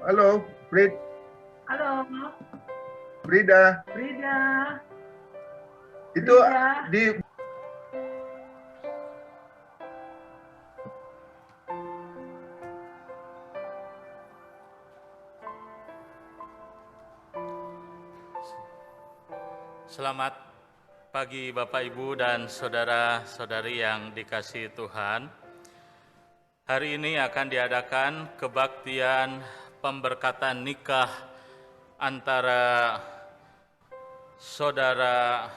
Halo, Halo, Frida. Frida. Itu Frida. di Selamat pagi Bapak Ibu dan saudara-saudari yang dikasihi Tuhan. Hari ini akan diadakan kebaktian pemberkatan nikah antara Saudara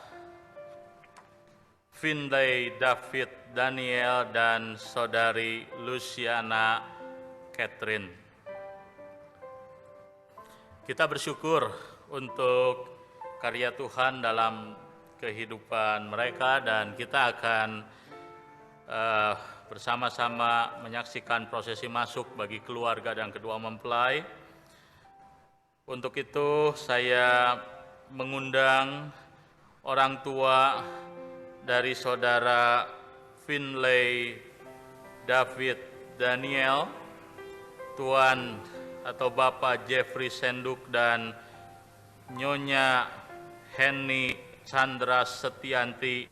Finlay David Daniel dan Saudari Luciana Catherine. Kita bersyukur untuk karya Tuhan dalam kehidupan mereka dan kita akan bersama-sama menyaksikan prosesi masuk bagi keluarga dan kedua mempelai. Untuk itu saya mengundang orang tua dari Saudara Finlay David Daniel, Tuan atau Bapak Jeffrey Senduk dan Nyonya Henny Chandra Setianti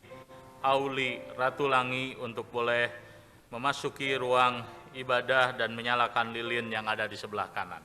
Auli Ratulangi untuk boleh memasuki ruang ibadah dan menyalakan lilin yang ada di sebelah kanan.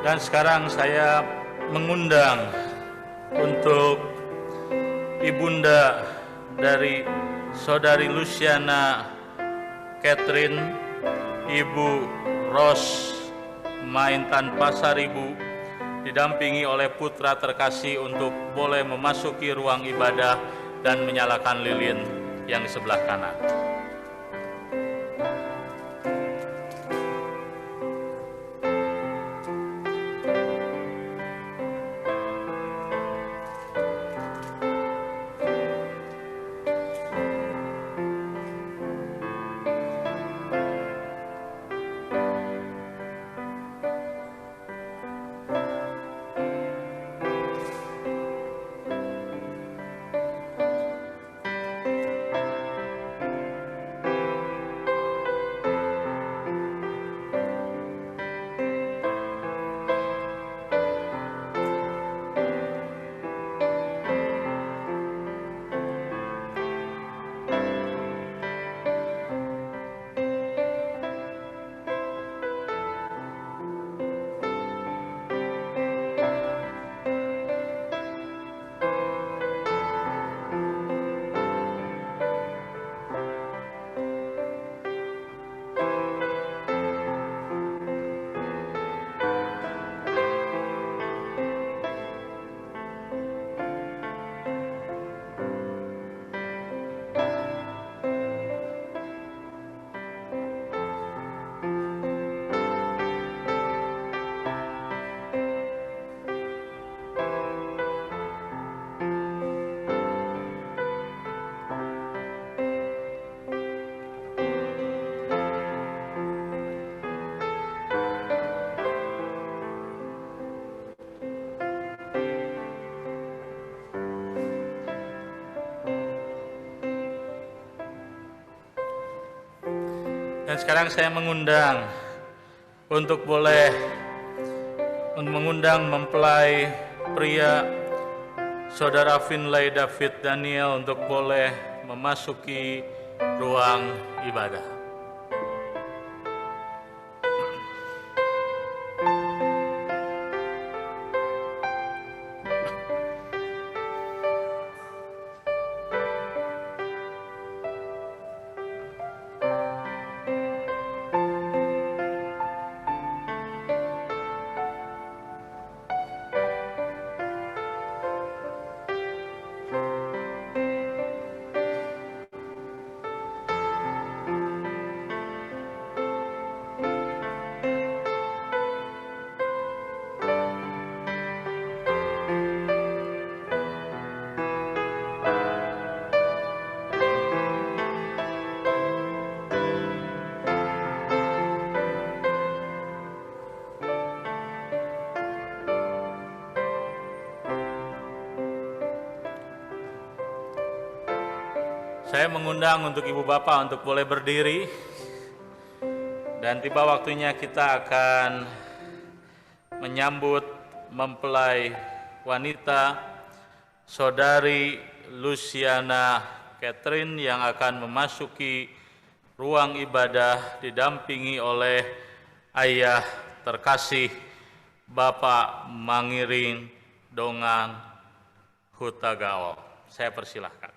Dan sekarang saya mengundang untuk ibunda dari Saudari Luciana Catherine, Ibu Ros Maintan Pasaribu, didampingi oleh putra terkasih untuk boleh memasuki ruang ibadah dan menyalakan lilin yang di sebelah kanan. Dan sekarang saya mengundang untuk boleh mengundang mempelai pria Saudara Finlay David Daniel untuk boleh memasuki ruang ibadah. Saya mengundang untuk Ibu Bapak untuk boleh berdiri, dan tiba waktunya kita akan menyambut mempelai wanita Saudari Luciana Catherine yang akan memasuki ruang ibadah didampingi oleh ayah terkasih Bapak Mangiring Dongang Hutagao. Saya persilahkan.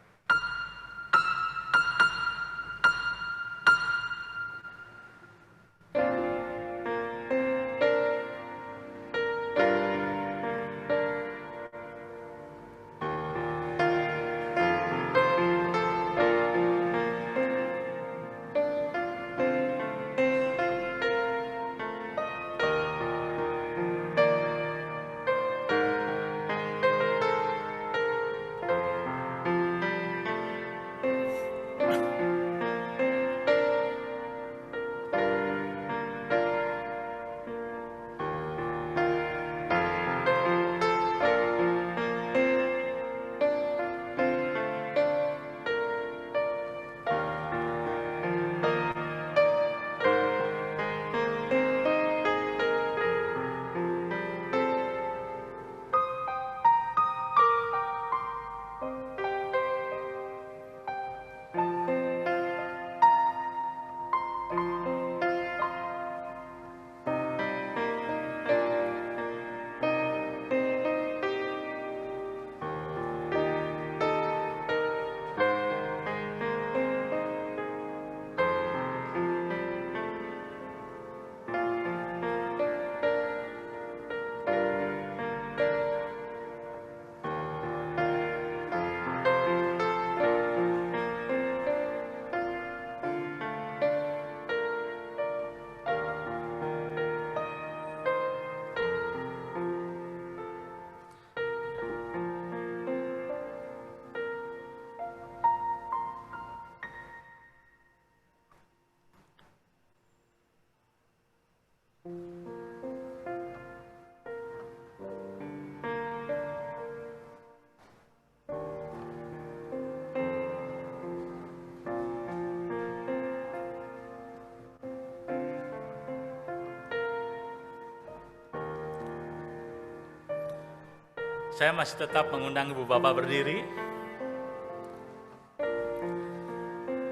Saya masih tetap mengundang Ibu Bapak berdiri.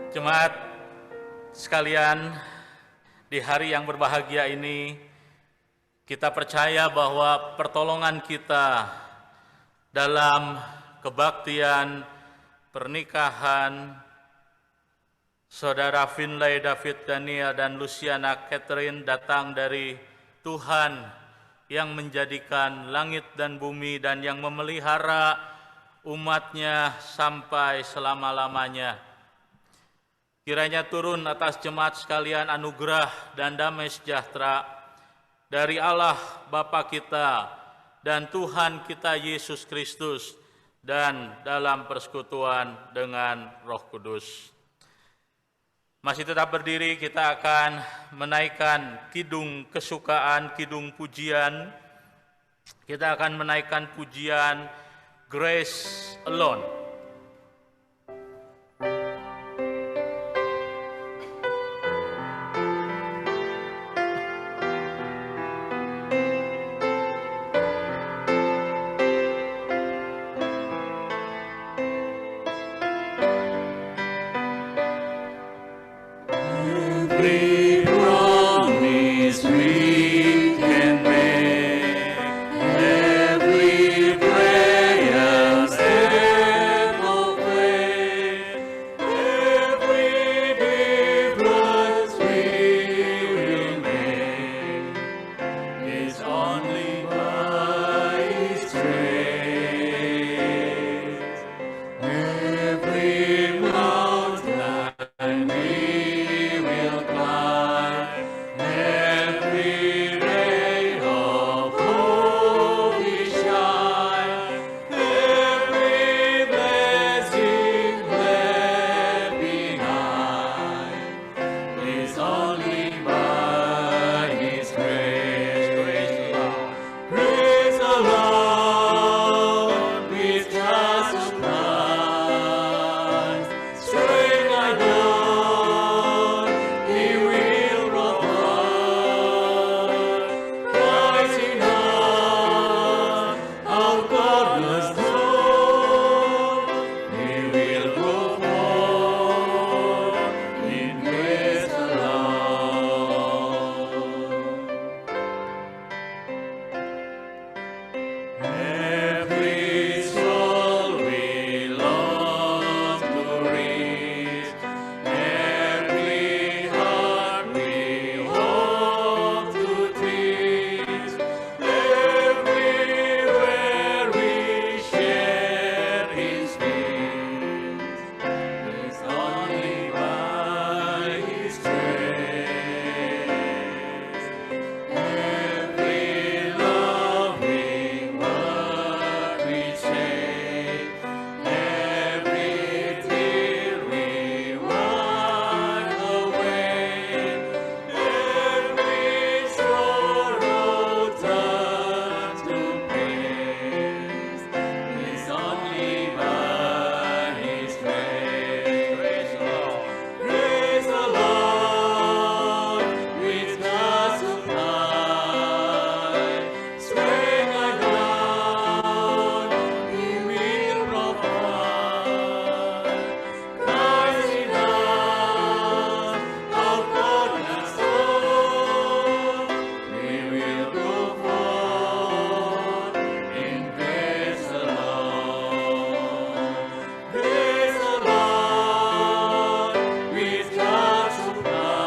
Jemaat sekalian, di hari yang berbahagia ini, kita percaya bahwa pertolongan kita dalam kebaktian pernikahan Saudara Finlay David Daniel dan Luciana Catherine datang dari Tuhan yang menjadikan langit dan bumi dan yang memelihara umatnya sampai selama-lamanya. Kiranya turun atas jemaat sekalian anugerah dan damai sejahtera dari Allah Bapa kita dan Tuhan kita Yesus Kristus dan dalam persekutuan dengan Roh Kudus. Masih tetap berdiri, kita akan menaikkan kidung kesukaan, kidung pujian. Kita akan menaikkan pujian Grace Alone. Every promise we can make, every prayer step of faith, every difference we will make is only by His grace. Every mountain we will climb, every ray of hope we shine, every blessing left behind is only by His grace. Praise the Lord, with just supplies. Strength I know He will provide. Christ in us, our cornerstone, He will go forth in grace alone. Every soul we long to reach, every heart we hope to teach, everywhere we share His peace, is only by His grace. Every loving word we say, every tear we wipe away, every sorrow turns to praise, is only by His grace. Praise the Lord, with God supply. Strength I know He will provide. Christ in us, our cornerstone, we will go forth in grace alone. Praise the Lord, with God supplies.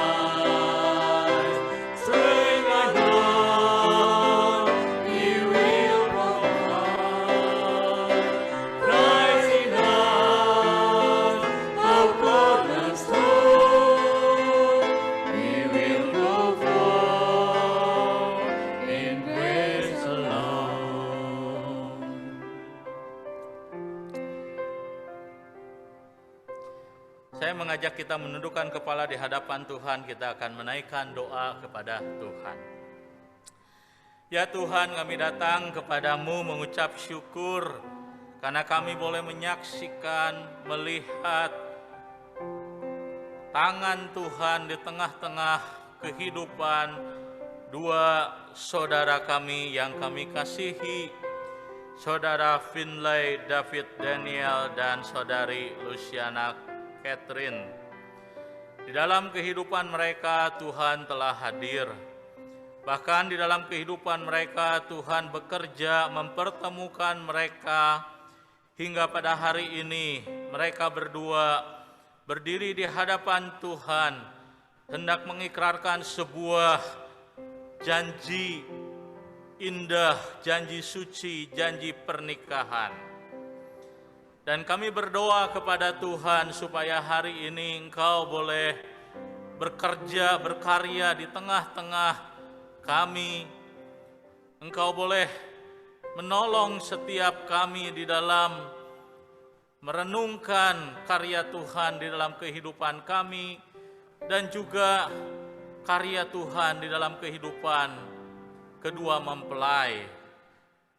Strength I know He will provide. Christ in us, our cornerstone, we will go forth in grace alone. Saya mengajak kita menundukkan kepala di hadapan Tuhan. Kita akan menaikkan doa kepada Tuhan. Ya Tuhan, kami datang kepadamu mengucap syukur karena kami boleh menyaksikan, melihat tangan Tuhan di tengah-tengah kehidupan dua saudara kami yang kami kasihi, Saudara Finlay David Daniel dan Saudari Luciana Catherine. Di dalam kehidupan mereka Tuhan telah hadir. Bahkan di dalam kehidupan mereka Tuhan bekerja mempertemukan mereka hingga pada hari ini mereka berdua berdiri di hadapan Tuhan hendak mengikrarkan sebuah janji indah, janji suci, janji pernikahan. Dan kami berdoa kepada Tuhan supaya hari ini Engkau boleh bekerja, berkarya di tengah-tengah kami. Engkau boleh menolong setiap kami di dalam merenungkan karya Tuhan di dalam kehidupan kami dan juga karya Tuhan di dalam kehidupan kedua mempelai,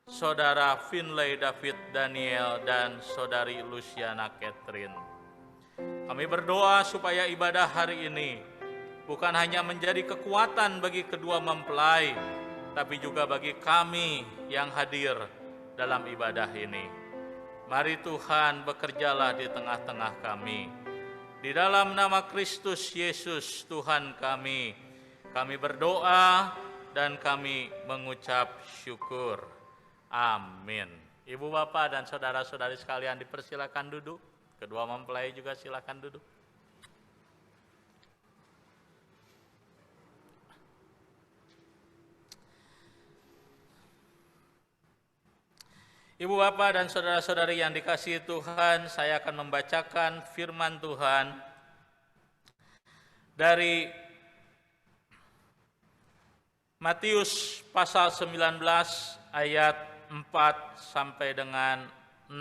Saudara Finlay David Daniel dan Saudari Luciana Catherine. Kami berdoa supaya ibadah hari ini bukan hanya menjadi kekuatan bagi kedua mempelai, tapi juga bagi kami yang hadir dalam ibadah ini. Mari Tuhan bekerjalah di tengah-tengah kami. Di dalam nama Kristus Yesus Tuhan kami berdoa dan kami mengucap syukur. Amin. Ibu bapak dan saudara-saudari sekalian dipersilakan duduk. Kedua mempelai juga silakan duduk. Ibu bapak dan saudara-saudari yang dikasihi Tuhan, saya akan membacakan firman Tuhan dari Matius pasal 19 ayat 4 sampai dengan 6.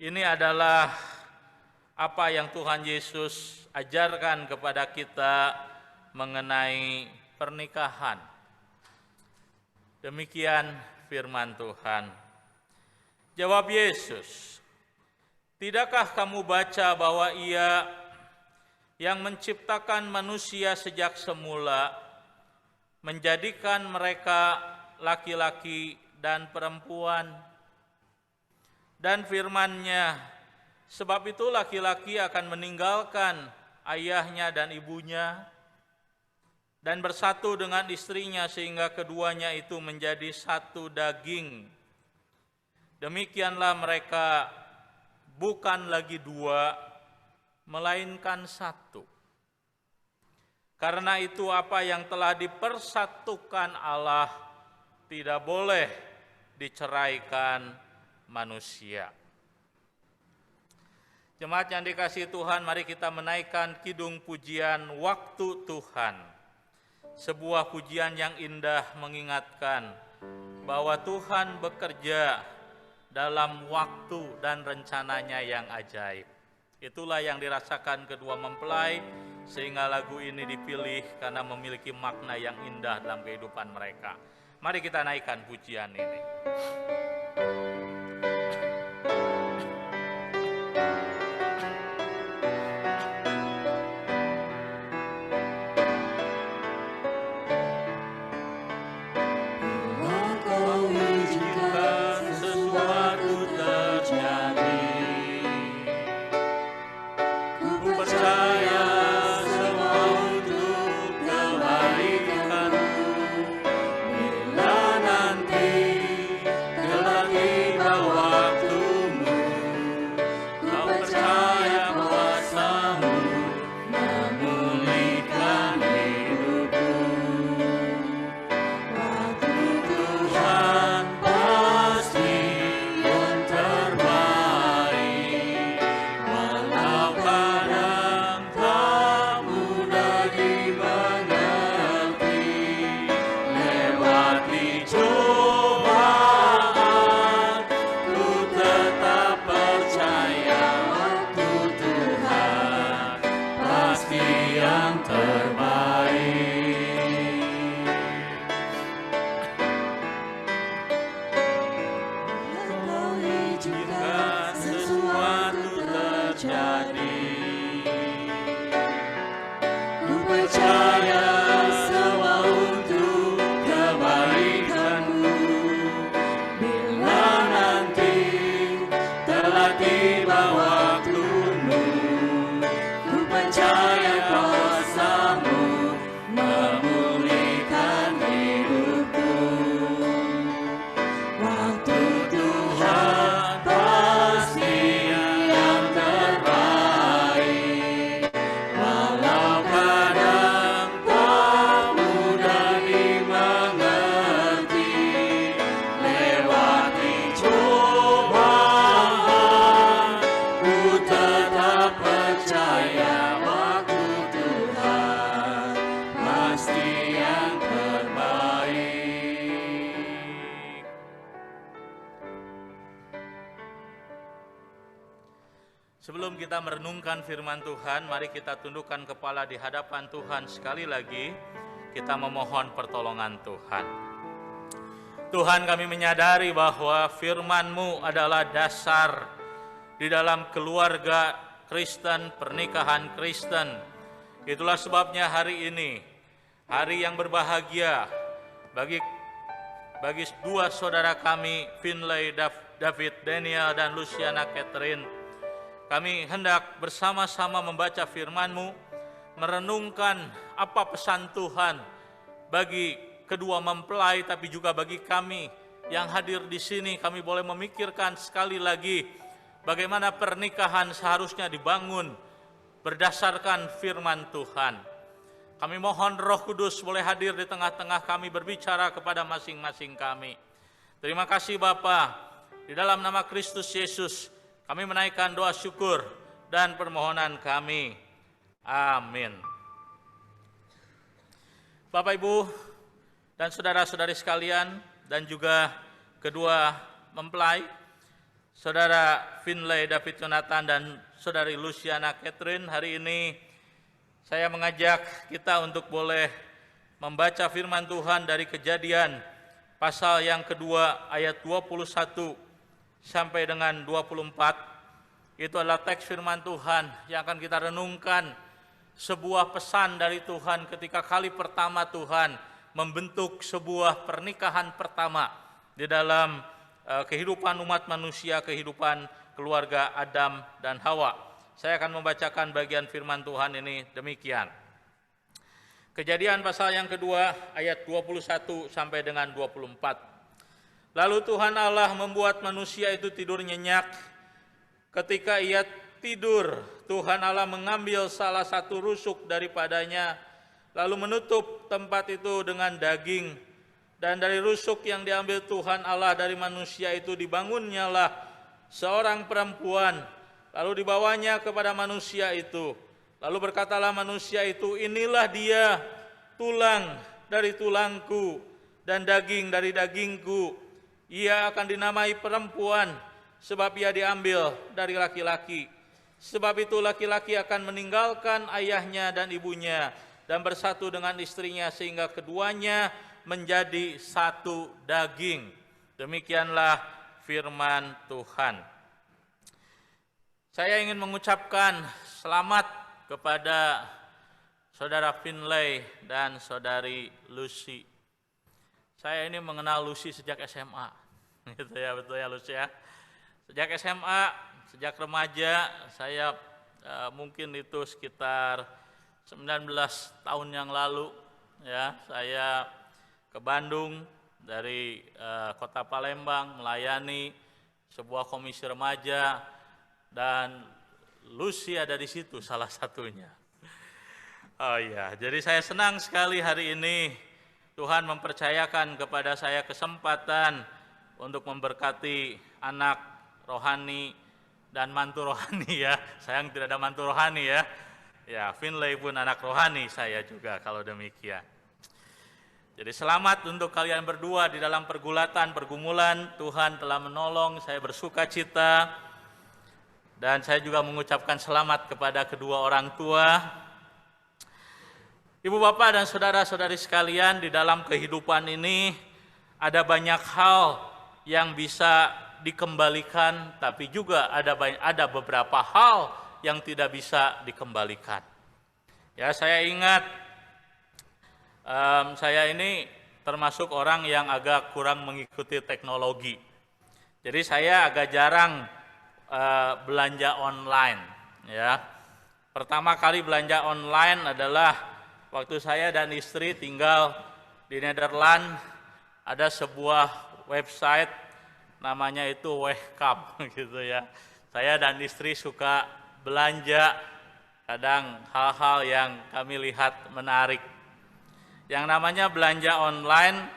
Ini adalah apa yang Tuhan Yesus ajarkan kepada kita mengenai pernikahan. Demikian firman Tuhan. Jawab Yesus, "Tidakkah kamu baca bahwa Ia yang menciptakan manusia sejak semula, menjadikan mereka laki-laki dan perempuan? Dan firman-Nya, sebab itu laki-laki akan meninggalkan ayahnya dan ibunya, dan bersatu dengan istrinya sehingga keduanya itu menjadi satu daging. Demikianlah mereka bukan lagi dua, melainkan satu. Karena itu apa yang telah dipersatukan Allah tidak boleh diceraikan manusia." Jemaat yang dikasihi Tuhan, mari kita menaikkan kidung pujian Waktu Tuhan. Sebuah pujian yang indah mengingatkan bahwa Tuhan bekerja dalam waktu dan rencananya yang ajaib. Itulah yang dirasakan kedua mempelai, sehingga lagu ini dipilih karena memiliki makna yang indah dalam kehidupan mereka. Mari kita naikkan pujian ini. Sebelum kita merenungkan firman Tuhan, mari kita tundukkan kepala di hadapan Tuhan sekali lagi. Kita memohon pertolongan Tuhan. Tuhan, kami menyadari bahwa firman-Mu adalah dasar di dalam keluarga Kristen, pernikahan Kristen. Itulah sebabnya hari ini, hari yang berbahagia bagi dua saudara kami, Finlay David Daniel dan Luciana Catherine. kami hendak bersama-sama membaca firman-Mu, merenungkan apa pesan Tuhan bagi kedua mempelai, tapi juga bagi kami yang hadir di sini. Kami boleh memikirkan sekali lagi bagaimana pernikahan seharusnya dibangun berdasarkan firman Tuhan. Kami mohon Roh Kudus boleh hadir di tengah-tengah kami, berbicara kepada masing-masing kami. Terima kasih Bapa, di dalam nama Kristus Yesus kami menaikkan doa syukur dan permohonan kami. Amin. Bapak, Ibu, dan saudara-saudari sekalian, dan juga kedua mempelai, Saudara Finlay David Jonathan dan Saudari Luciana Catherine, hari ini saya mengajak kita untuk boleh membaca firman Tuhan dari Kejadian pasal yang kedua ayat 21 sampai dengan 24. Itu adalah teks firman Tuhan yang akan kita renungkan, sebuah pesan dari Tuhan ketika kali pertama Tuhan membentuk sebuah pernikahan pertama di dalam kehidupan umat manusia, kehidupan keluarga Adam dan Hawa. Saya akan membacakan bagian firman Tuhan ini demikian. Kejadian pasal yang kedua ayat 21 sampai dengan 24. Lalu Tuhan Allah membuat manusia itu tidur nyenyak. Ketika ia tidur, Tuhan Allah mengambil salah satu rusuk daripadanya, lalu menutup tempat itu dengan daging. Dan dari rusuk yang diambil Tuhan Allah dari manusia itu dibangunnyalah seorang perempuan, lalu dibawanya kepada manusia itu. Lalu berkatalah manusia itu, inilah dia, tulang dari tulangku dan daging dari dagingku. Ia akan dinamai perempuan, sebab ia diambil dari laki-laki. Sebab itu laki-laki akan meninggalkan ayahnya dan ibunya dan bersatu dengan istrinya, sehingga keduanya menjadi satu daging. Demikianlah firman Tuhan. Saya ingin mengucapkan selamat kepada Saudara Finlay dan Saudari Lucy. Saya ini mengenal Lucy sejak SMA. Gitu ya, betul ya Lucy ya. Sejak SMA, sejak remaja, saya mungkin itu sekitar 19 tahun yang lalu ya, saya ke Bandung dari kota Palembang melayani sebuah komisi remaja, dan Lucy ada di situ salah satunya. Oh iya, jadi saya senang sekali hari ini Tuhan mempercayakan kepada saya kesempatan untuk memberkati anak rohani dan mantu rohani ya. Sayang tidak ada mantu rohani ya. Ya, Finlay pun anak rohani saya juga kalau demikian. Jadi selamat untuk kalian berdua di dalam pergumulan. Tuhan telah menolong, saya bersuka cita. Dan saya juga mengucapkan selamat kepada kedua orang tua. Ibu bapak dan saudara-saudari sekalian, di dalam kehidupan ini ada banyak hal yang bisa dikembalikan, tapi juga ada beberapa hal yang tidak bisa dikembalikan. Ya, saya ingat saya ini termasuk orang yang agak kurang mengikuti teknologi. Jadi saya agak jarang belanja online. Ya, pertama kali belanja online adalah waktu saya dan istri tinggal di Nederland. Ada sebuah website namanya itu Wehkam gitu ya. Saya dan istri suka belanja, kadang hal-hal yang kami lihat menarik. Yang namanya belanja online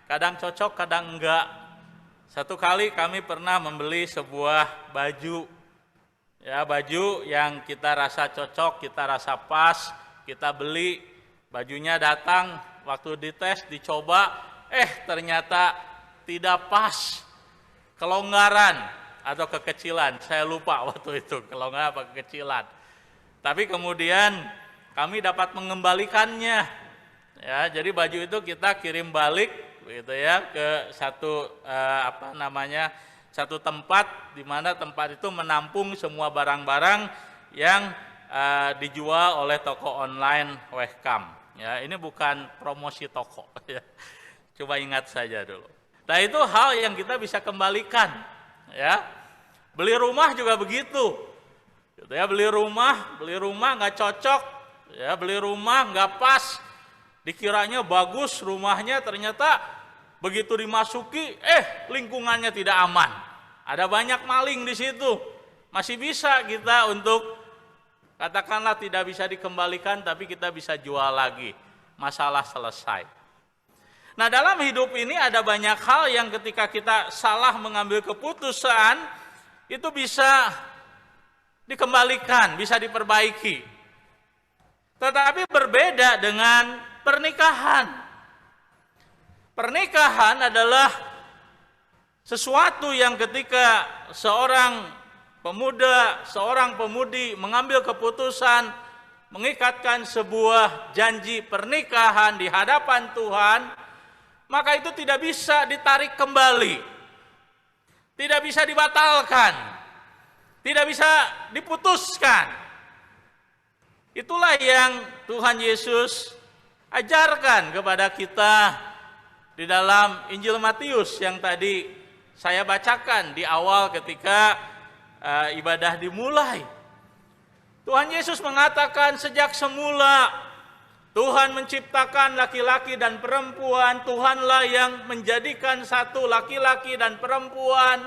kadang cocok, kadang enggak. Satu kali kami pernah membeli sebuah baju. Ya, baju yang kita rasa cocok, kita rasa pas, kita beli. Bajunya datang, waktu dites, dicoba, ternyata tidak pas. Kelonggaran atau kekecilan, saya lupa waktu itu, kelonggaran apa kekecilan. Tapi kemudian kami dapat mengembalikannya. Ya, jadi baju itu kita kirim balik gitu ya ke satu tempat, di mana tempat itu menampung semua barang-barang yang dijual oleh toko online Wehkam. Ya, ini bukan promosi toko ya. Coba ingat saja dulu. Nah, itu hal yang kita bisa kembalikan ya. Beli rumah juga begitu. Gitu ya, beli rumah nggak cocok, ya beli rumah nggak pas, dikiranya bagus rumahnya, ternyata begitu dimasuki, lingkungannya tidak aman. Ada banyak maling di situ. Masih bisa kita untuk katakanlah tidak bisa dikembalikan, tapi kita bisa jual lagi. Masalah selesai. Nah, dalam hidup ini ada banyak hal yang ketika kita salah mengambil keputusan, itu bisa dikembalikan, bisa diperbaiki. Tetapi berbeda dengan pernikahan. Pernikahan adalah sesuatu yang ketika seorang pemuda, seorang pemudi mengambil keputusan, mengikatkan sebuah janji pernikahan di hadapan Tuhan, maka itu tidak bisa ditarik kembali, tidak bisa dibatalkan, tidak bisa diputuskan. Itulah yang Tuhan Yesus ajarkan kepada kita di dalam Injil Matius yang tadi saya bacakan di awal ketika ibadah dimulai. Tuhan Yesus mengatakan sejak semula Tuhan menciptakan laki-laki dan perempuan, Tuhanlah yang menjadikan satu laki-laki dan perempuan.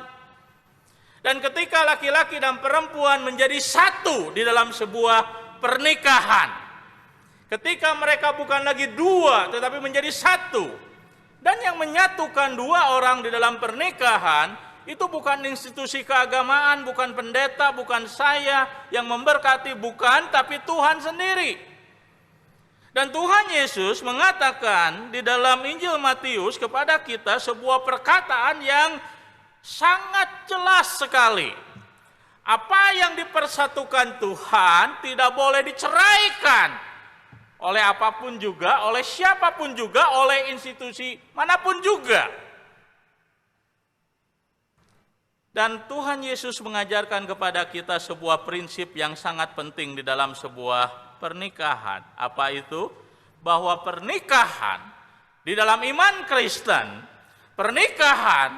Dan ketika laki-laki dan perempuan menjadi satu di dalam sebuah pernikahan, ketika mereka bukan lagi dua tetapi menjadi satu, dan yang menyatukan dua orang di dalam pernikahan itu bukan institusi keagamaan, bukan pendeta, bukan saya yang memberkati, bukan, tapi Tuhan sendiri. Dan Tuhan Yesus mengatakan di dalam Injil Matius kepada kita sebuah perkataan yang sangat jelas sekali. Apa yang dipersatukan Tuhan tidak boleh diceraikan oleh apapun juga, oleh siapapun juga, oleh institusi manapun juga. Dan Tuhan Yesus mengajarkan kepada kita sebuah prinsip yang sangat penting di dalam sebuah pernikahan. Apa itu? Bahwa pernikahan di dalam iman Kristen, pernikahan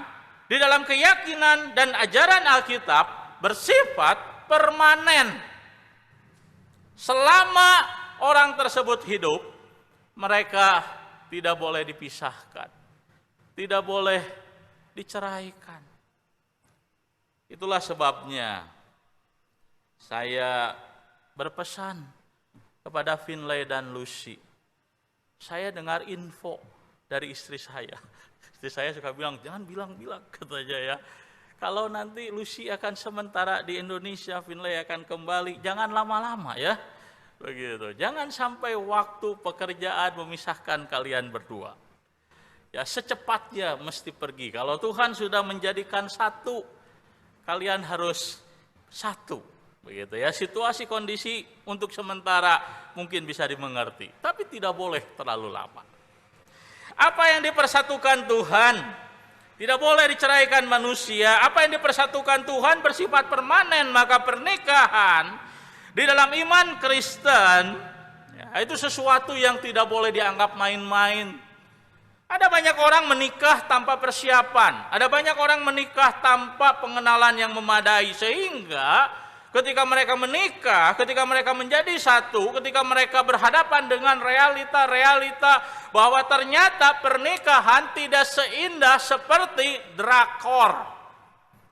di dalam keyakinan dan ajaran Alkitab bersifat permanen. Selama orang tersebut hidup, mereka tidak boleh dipisahkan, tidak boleh diceraikan. Itulah sebabnya saya berpesan kepada Finlay dan Lucy. Saya dengar info dari istri saya. Istri saya suka bilang, jangan bilang-bilang, katanya ya. Kalau nanti Lucy akan sementara di Indonesia, Finlay akan kembali, jangan lama-lama ya. Begitu. Jangan sampai waktu pekerjaan memisahkan kalian berdua. Ya, secepatnya mesti pergi. Kalau Tuhan sudah menjadikan satu, kalian harus satu. Begitu ya, situasi kondisi untuk sementara mungkin bisa dimengerti, tapi tidak boleh terlalu lama. Apa yang dipersatukan Tuhan tidak boleh diceraikan manusia. Apa yang dipersatukan Tuhan bersifat permanen. Maka pernikahan di dalam iman Kristen ya, itu sesuatu yang tidak boleh dianggap main-main. Ada banyak orang menikah tanpa persiapan, ada banyak orang menikah tanpa pengenalan yang memadai, sehingga ketika mereka menikah, ketika mereka menjadi satu, ketika mereka berhadapan dengan realita-realita bahwa ternyata pernikahan tidak seindah seperti drakor.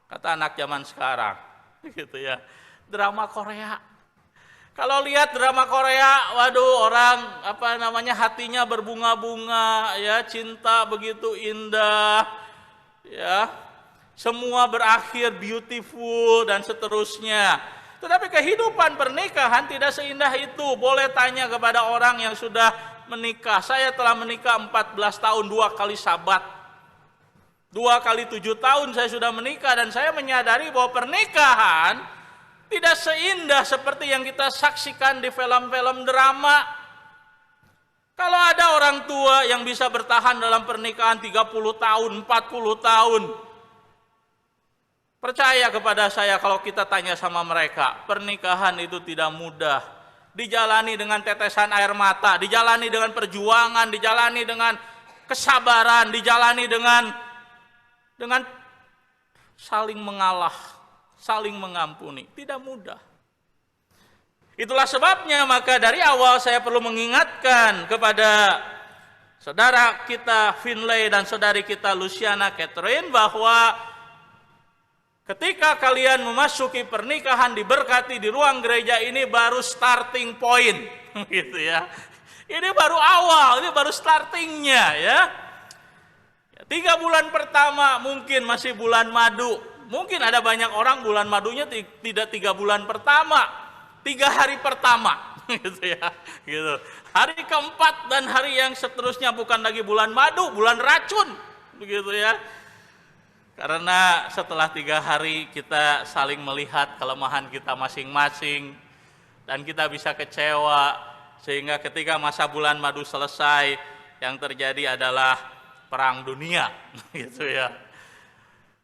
Kata anak zaman sekarang, gitu ya, drama Korea. Kalau lihat drama Korea, waduh, orang hatinya berbunga-bunga, ya, cinta begitu indah, ya. Semua berakhir beautiful dan seterusnya. Tetapi kehidupan pernikahan tidak seindah itu. Boleh tanya kepada orang yang sudah menikah. Saya telah menikah 14 tahun, 2 kali sabat. 2 kali 7 tahun saya sudah menikah, dan saya menyadari bahwa pernikahan tidak seindah seperti yang kita saksikan di film-film drama. Kalau ada orang tua yang bisa bertahan dalam pernikahan 30 tahun, 40 tahun, percaya kepada saya kalau kita tanya sama mereka, pernikahan itu tidak mudah. Dijalani dengan tetesan air mata, dijalani dengan perjuangan, dijalani dengan kesabaran, dijalani dengan saling mengalah, saling mengampuni. Tidak mudah. Itulah sebabnya maka dari awal saya perlu mengingatkan kepada saudara kita Finlay dan saudari kita Luciana Catherine bahwa ketika kalian memasuki pernikahan diberkati di ruang gereja ini baru starting point, gitu ya. Ini baru awal, ini baru startingnya ya. 3 bulan pertama mungkin masih bulan madu. Mungkin ada banyak orang bulan madunya tidak 3 bulan pertama. 3 hari pertama, gitu ya, gitu. Hari keempat dan hari yang seterusnya bukan lagi bulan madu, bulan racun, begitu ya. Karena setelah 3 hari kita saling melihat kelemahan kita masing-masing dan kita bisa kecewa sehingga ketika masa bulan madu selesai yang terjadi adalah perang dunia, gitu ya.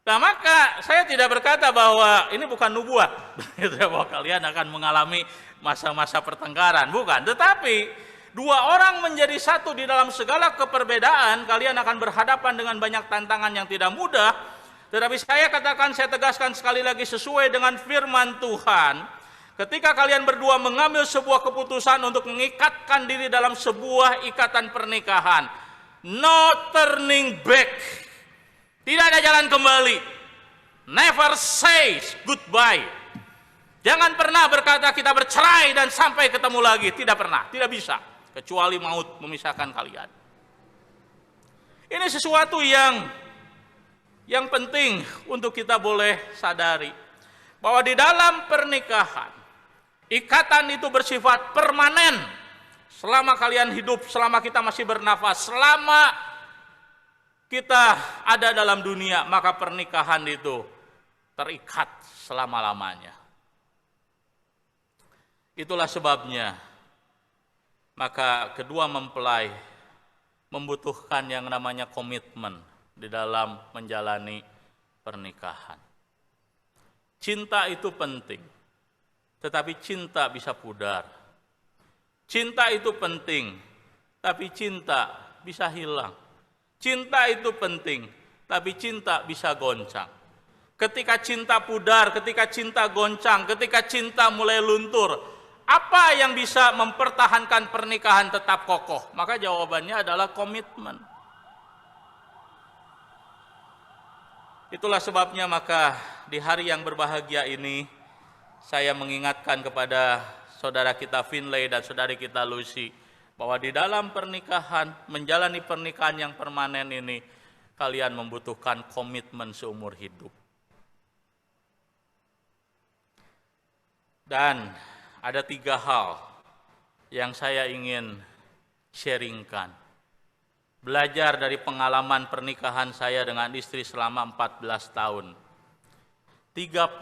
Nah maka saya tidak berkata bahwa ini bukan nubuat, bahwa kalian akan mengalami masa-masa pertengkaran, bukan. Tetapi 2 orang menjadi satu di dalam segala keperbedaan, kalian akan berhadapan dengan banyak tantangan yang tidak mudah. Tetapi saya katakan, saya tegaskan sekali lagi sesuai dengan firman Tuhan, ketika kalian berdua mengambil sebuah keputusan untuk mengikatkan diri dalam sebuah ikatan pernikahan, no turning back. Tidak ada jalan kembali. Never say goodbye. Jangan pernah berkata kita bercerai dan sampai ketemu lagi. Tidak pernah, tidak bisa. Kecuali maut memisahkan kalian. Ini sesuatu yang penting untuk kita boleh sadari. Bahwa di dalam pernikahan, ikatan itu bersifat permanen. Selama kalian hidup, selama kita masih bernafas, selama kita ada dalam dunia, maka pernikahan itu terikat selama-lamanya. Itulah sebabnya, maka kedua mempelai membutuhkan yang namanya komitmen di dalam menjalani pernikahan. Cinta itu penting, tetapi cinta bisa pudar. Cinta itu penting, tapi cinta bisa hilang. Cinta itu penting, tapi cinta bisa goncang. Ketika cinta pudar, ketika cinta goncang, ketika cinta mulai luntur, apa yang bisa mempertahankan pernikahan tetap kokoh? Maka jawabannya adalah komitmen. Itulah sebabnya maka di hari yang berbahagia ini, saya mengingatkan kepada saudara kita Finlay dan saudari kita Lucy, bahwa di dalam pernikahan, menjalani pernikahan yang permanen ini, kalian membutuhkan komitmen seumur hidup. Dan ada 3 hal yang saya ingin sharingkan. Belajar dari pengalaman pernikahan saya dengan istri selama 14 tahun. 3 P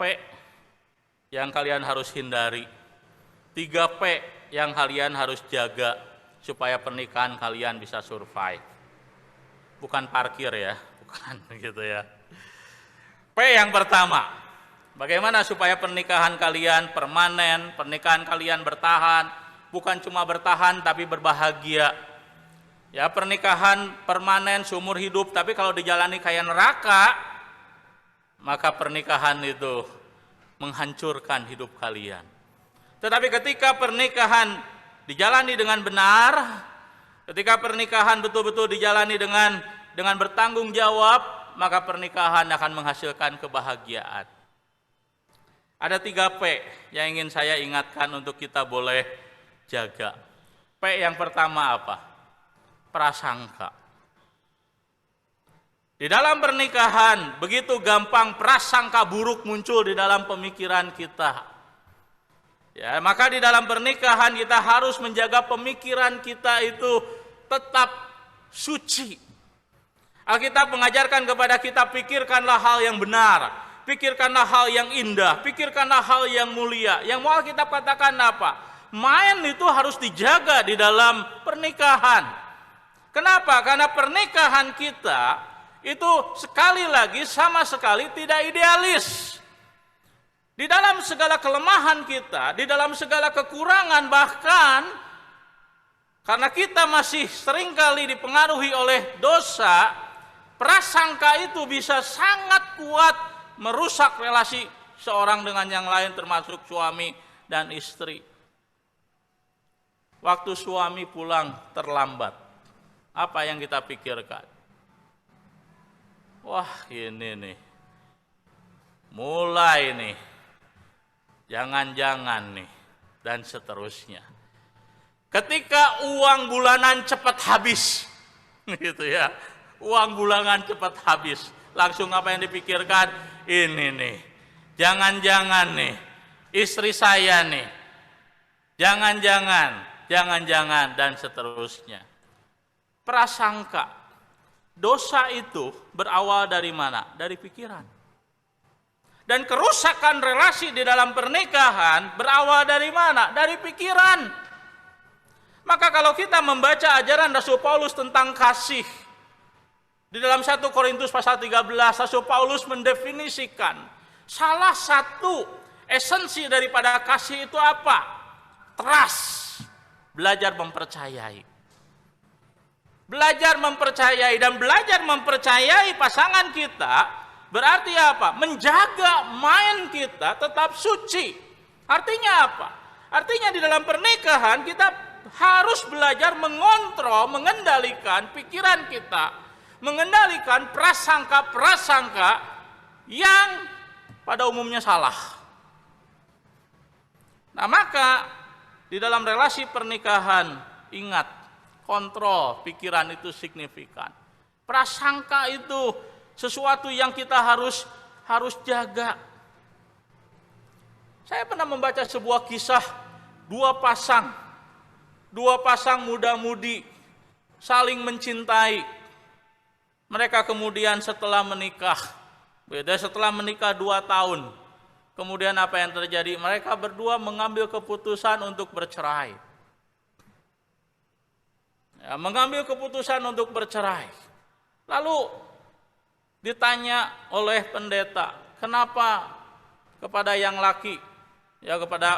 yang kalian harus hindari. 3 P yang kalian harus jaga supaya pernikahan kalian bisa survive. Bukan parkir ya, bukan gitu ya. P yang pertama, bagaimana supaya pernikahan kalian permanen, pernikahan kalian bertahan, bukan cuma bertahan tapi berbahagia. Ya, pernikahan permanen seumur hidup, tapi kalau dijalani kayak neraka, maka pernikahan itu menghancurkan hidup kalian. Tetapi ketika pernikahan dijalani dengan benar, ketika pernikahan betul-betul dijalani dengan bertanggung jawab, maka pernikahan akan menghasilkan kebahagiaan. Ada 3 P yang ingin saya ingatkan untuk kita boleh jaga. P yang pertama apa? Prasangka. Di dalam pernikahan begitu gampang prasangka buruk muncul di dalam pemikiran kita. Ya, maka di dalam pernikahan kita harus menjaga pemikiran kita itu tetap suci. Alkitab mengajarkan kepada kita, pikirkanlah hal yang benar, pikirkanlah hal yang indah, pikirkanlah hal yang mulia. Yang mau Alkitab katakan apa? Main itu harus dijaga di dalam pernikahan. Kenapa? Karena pernikahan kita itu sekali lagi sama sekali tidak idealis. Di dalam segala kelemahan kita, di dalam segala kekurangan, bahkan karena kita masih seringkali dipengaruhi oleh dosa, prasangka itu bisa sangat kuat merusak relasi seorang dengan yang lain, termasuk suami dan istri. waktu suami pulang terlambat, apa yang kita pikirkan? Wah, ini nih, mulai nih, jangan-jangan nih, dan seterusnya. Ketika uang bulanan cepat habis, gitu ya, uang bulanan cepat habis, langsung apa yang dipikirkan? Ini nih, jangan-jangan nih, istri saya nih, jangan-jangan, dan seterusnya. Prasangka, dosa itu berawal dari mana? Dari pikiran. Dan kerusakan relasi di dalam pernikahan berawal dari mana? Dari pikiran. Maka kalau kita membaca ajaran Rasul Paulus tentang kasih, di dalam 1 Korintus pasal 13, Rasul Paulus mendefinisikan salah satu esensi daripada kasih itu apa? Trust, belajar mempercayai. Belajar mempercayai, dan belajar mempercayai pasangan kita berarti apa? Menjaga mind kita tetap suci. Artinya apa? Artinya di dalam pernikahan kita harus belajar mengontrol, mengendalikan pikiran kita, mengendalikan prasangka-prasangka yang pada umumnya salah. Nah, maka di dalam relasi pernikahan, ingat, kontrol pikiran itu signifikan. Prasangka itu sesuatu yang kita harus jaga. Saya pernah membaca sebuah kisah dua pasang muda-mudi saling mencintai. Mereka kemudian setelah menikah 2 tahun, kemudian apa yang terjadi? Mereka berdua mengambil keputusan untuk bercerai. Lalu ditanya oleh pendeta, kenapa kepada yang laki,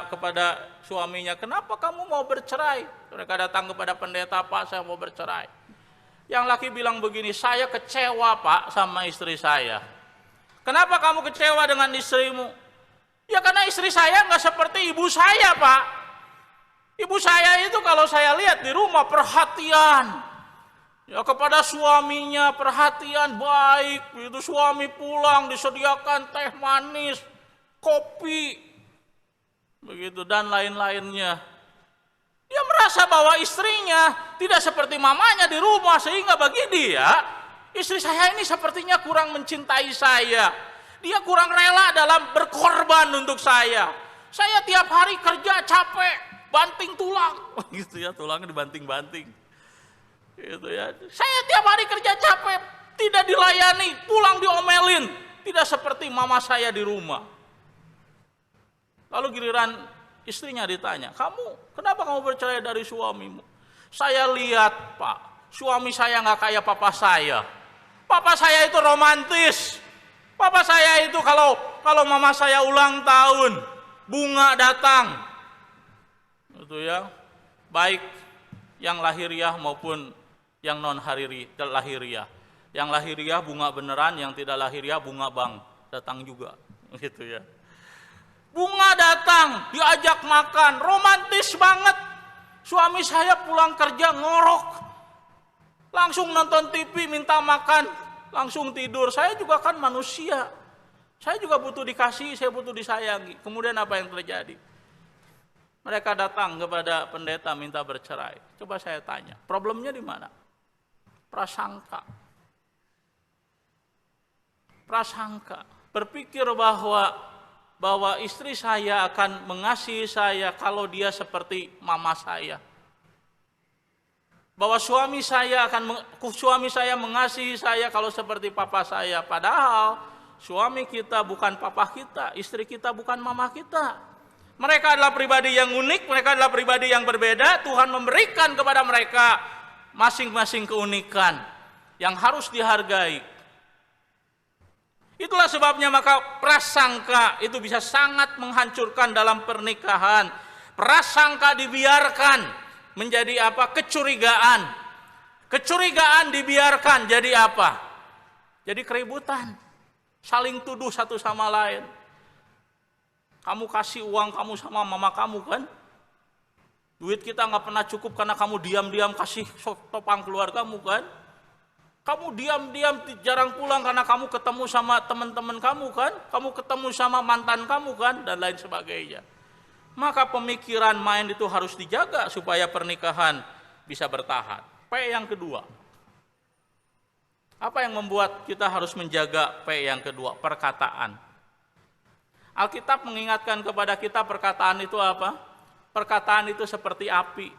kepada suaminya, kenapa kamu mau bercerai? Mereka datang kepada pendeta, Pak, saya mau bercerai. Yang laki bilang begini, saya kecewa, Pak, sama istri saya. Kenapa kamu kecewa dengan istrimu? Ya karena istri saya nggak seperti ibu saya, Pak. Ibu saya itu kalau saya lihat di rumah perhatian, ya kepada suaminya perhatian baik. Itu suami pulang disediakan teh manis, kopi, begitu dan lain-lainnya. Dia merasa bahwa istrinya tidak seperti mamanya di rumah, sehingga bagi dia istri saya ini sepertinya kurang mencintai saya. Dia kurang rela dalam berkorban untuk saya. Saya tiap hari kerja capek, banting tulang, gitu ya, tulangnya dibanting-banting. Gitu ya. Saya tiap hari kerja capek, tidak dilayani, pulang diomelin, tidak seperti mama saya di rumah. Lalu giliran istrinya ditanya, kenapa kamu bercerai dari suamimu? Saya lihat, Pak, suami saya nggak kayak papa saya. Papa saya itu romantis. Papa saya itu kalau mama saya ulang tahun, bunga datang. Itu ya, baik yang lahiriah maupun yang non lahiriah. Yang lahiriah bunga beneran, yang tidak lahiriah bunga bank datang juga, gitu ya. Bunga datang, diajak makan, romantis banget. Suami saya pulang kerja ngorok, langsung nonton TV, minta makan, langsung tidur. Saya juga kan manusia, saya juga butuh dikasih, saya butuh disayangi. Kemudian apa yang terjadi? Mereka datang kepada pendeta minta bercerai. Coba saya tanya, problemnya di mana? Prasangka. Berpikir bahwa istri saya akan mengasihi saya kalau dia seperti mama saya. Bahwa suami saya mengasihi saya kalau seperti papa saya. Padahal suami kita bukan papa kita, istri kita bukan mama kita. Mereka adalah pribadi yang unik, mereka adalah pribadi yang berbeda. Tuhan memberikan kepada mereka masing-masing keunikan yang harus dihargai. Itulah sebabnya maka prasangka itu bisa sangat menghancurkan dalam pernikahan. Prasangka dibiarkan menjadi apa? Kecurigaan. Kecurigaan dibiarkan jadi apa? Jadi keributan. Saling tuduh satu sama lain. Kamu kasih uang kamu sama mama kamu kan? Duit kita nggak pernah cukup karena kamu diam-diam kasih topang keluargamu kan? Kamu diam-diam jarang pulang karena kamu ketemu sama teman-teman kamu kan? Kamu ketemu sama mantan kamu kan? Dan lain sebagainya. Maka pemikiran main itu harus dijaga supaya pernikahan bisa bertahan. P yang kedua. Apa yang membuat kita harus menjaga P yang kedua? Perkataan. Alkitab mengingatkan kepada kita perkataan itu apa? Perkataan itu seperti api.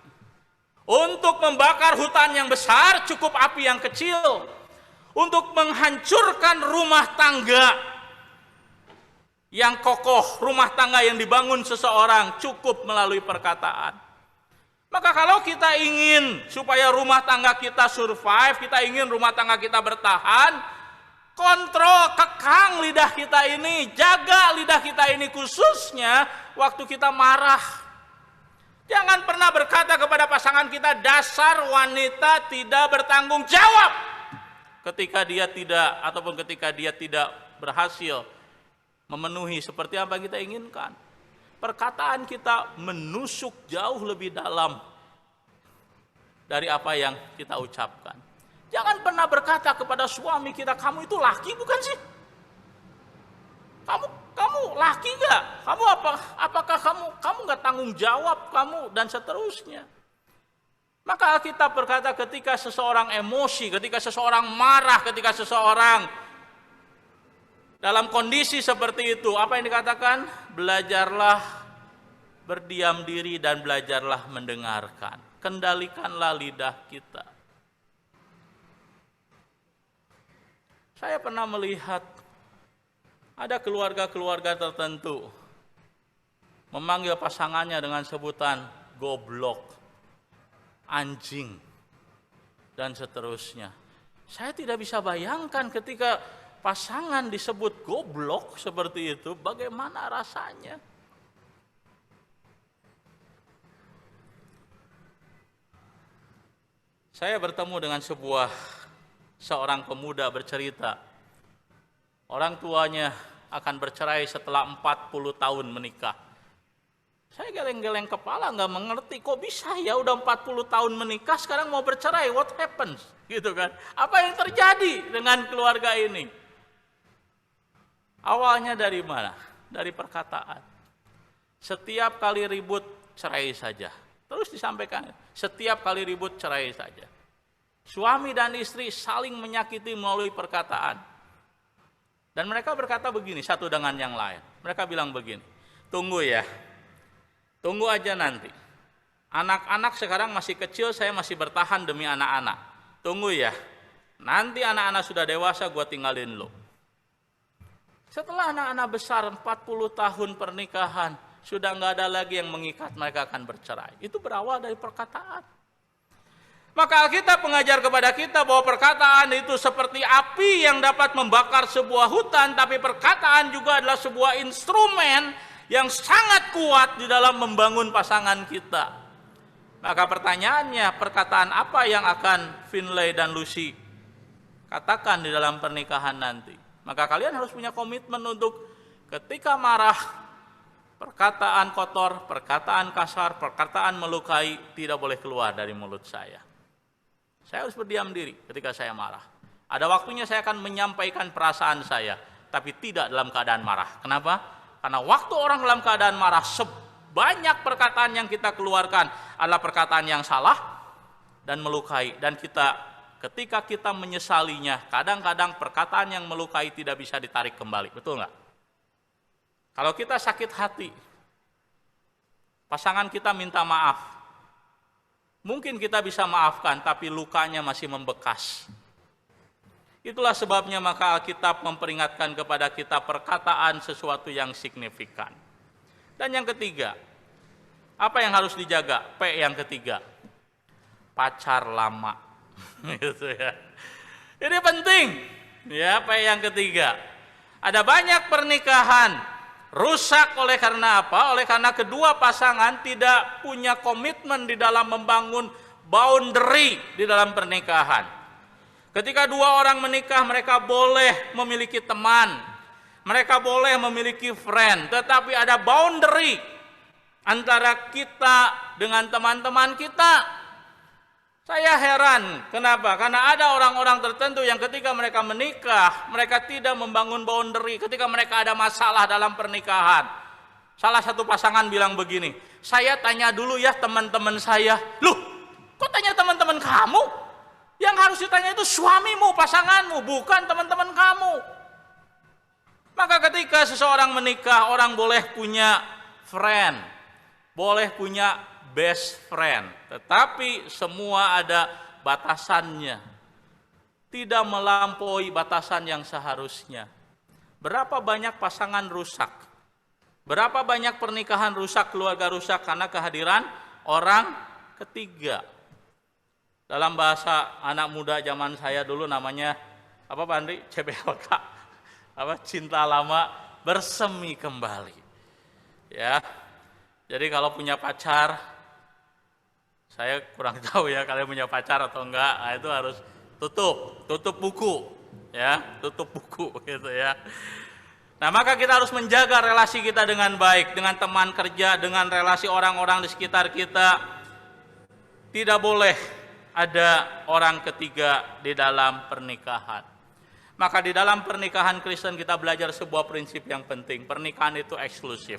Untuk membakar hutan yang besar cukup api yang kecil. Untuk menghancurkan rumah tangga yang kokoh, rumah tangga yang dibangun seseorang cukup melalui perkataan. Maka kalau kita ingin supaya rumah tangga kita survive, kita ingin rumah tangga kita bertahan, kontrol, kekang lidah kita ini, jaga lidah kita ini khususnya waktu kita marah. Jangan pernah berkata kepada pasangan kita, dasar wanita tidak bertanggung jawab. Ketika dia tidak, ataupun ketika dia tidak berhasil memenuhi seperti apa yang kita inginkan. Perkataan kita menusuk jauh lebih dalam dari apa yang kita ucapkan. Jangan pernah berkata kepada suami kita, kamu itu laki bukan sih? Kamu laki gak? Apakah kamu gak tanggung jawab kamu dan seterusnya. Maka kita berkata ketika seseorang emosi, ketika seseorang marah, ketika seseorang dalam kondisi seperti itu, apa yang dikatakan? Belajarlah berdiam diri dan belajarlah mendengarkan. Kendalikanlah lidah kita. Saya pernah melihat ada keluarga-keluarga tertentu memanggil pasangannya dengan sebutan goblok, anjing, dan seterusnya. Saya tidak bisa bayangkan ketika pasangan disebut goblok seperti itu, bagaimana rasanya. Saya bertemu dengan seorang pemuda bercerita, orang tuanya akan bercerai setelah 40 tahun menikah. Saya geleng-geleng kepala, nggak mengerti, kok bisa ya udah 40 tahun menikah, sekarang mau bercerai, what happens? Gitu kan? Apa yang terjadi dengan keluarga ini? Awalnya dari mana? Dari perkataan. Setiap kali ribut, cerai saja. Terus disampaikan, setiap kali ribut, cerai saja. Suami dan istri saling menyakiti melalui perkataan. Dan mereka berkata begini, satu dengan yang lain. Mereka bilang begini, tunggu ya, tunggu aja nanti. Anak-anak sekarang masih kecil, saya masih bertahan demi anak-anak. Tunggu ya, nanti anak-anak sudah dewasa, gue tinggalin lo. Setelah anak-anak besar, 40 tahun pernikahan, sudah nggak ada lagi yang mengikat, mereka akan bercerai. Itu berawal dari perkataan. Maka Alkitab mengajar kepada kita bahwa perkataan itu seperti api yang dapat membakar sebuah hutan, tapi perkataan juga adalah sebuah instrumen yang sangat kuat di dalam membangun pasangan kita. Maka pertanyaannya, perkataan apa yang akan Finlay dan Lucy katakan di dalam pernikahan nanti? Maka kalian harus punya komitmen untuk ketika marah, perkataan kotor, perkataan kasar, perkataan melukai tidak boleh keluar dari mulut saya. Saya harus berdiam diri ketika saya marah. Ada waktunya saya akan menyampaikan perasaan saya, tapi tidak dalam keadaan marah. Kenapa? Karena waktu orang dalam keadaan marah, sebanyak perkataan yang kita keluarkan adalah perkataan yang salah dan melukai. Dan ketika kita menyesalinya, kadang-kadang perkataan yang melukai tidak bisa ditarik kembali. Betul nggak? Kalau kita sakit hati, pasangan kita minta maaf, mungkin kita bisa maafkan, tapi lukanya masih membekas. Itulah sebabnya maka Alkitab memperingatkan kepada kita perkataan sesuatu yang signifikan. Dan yang ketiga, apa yang harus dijaga? P yang ketiga, pacar lama. Gitu ya. Ini penting. Ya, P yang ketiga. Ada banyak pernikahan rusak oleh karena apa? Oleh karena kedua pasangan tidak punya komitmen di dalam membangun boundary di dalam pernikahan. Ketika dua orang menikah, mereka boleh memiliki teman, mereka boleh memiliki friend, tetapi ada boundary. antara kita dengan teman-teman kita. Saya heran, kenapa? Karena ada orang-orang tertentu yang ketika mereka menikah, mereka tidak membangun boundary, ketika mereka ada masalah dalam pernikahan. Salah satu pasangan bilang begini, saya tanya dulu ya teman-teman saya. Loh, kok tanya teman-teman kamu? Yang harus ditanya itu suamimu, pasanganmu, bukan teman-teman kamu. Maka ketika seseorang menikah, orang boleh punya friend, boleh punya best friend, tetapi semua ada batasannya. Tidak melampaui batasan yang seharusnya. Berapa banyak pasangan rusak? Berapa banyak pernikahan rusak, keluarga rusak karena kehadiran orang ketiga? Dalam bahasa anak muda zaman saya dulu namanya apa Pak Andri? CBLK. Apa? Cinta lama bersemi kembali. Ya. Jadi kalau punya pacar, saya kurang tahu ya kalian punya pacar atau enggak, nah itu harus tutup buku, ya, tutup buku gitu ya. Nah maka kita harus menjaga relasi kita dengan baik, dengan teman kerja, dengan relasi orang-orang di sekitar kita. Tidak boleh ada orang ketiga di dalam pernikahan. Maka di dalam pernikahan Kristen kita belajar sebuah prinsip yang penting, pernikahan itu eksklusif.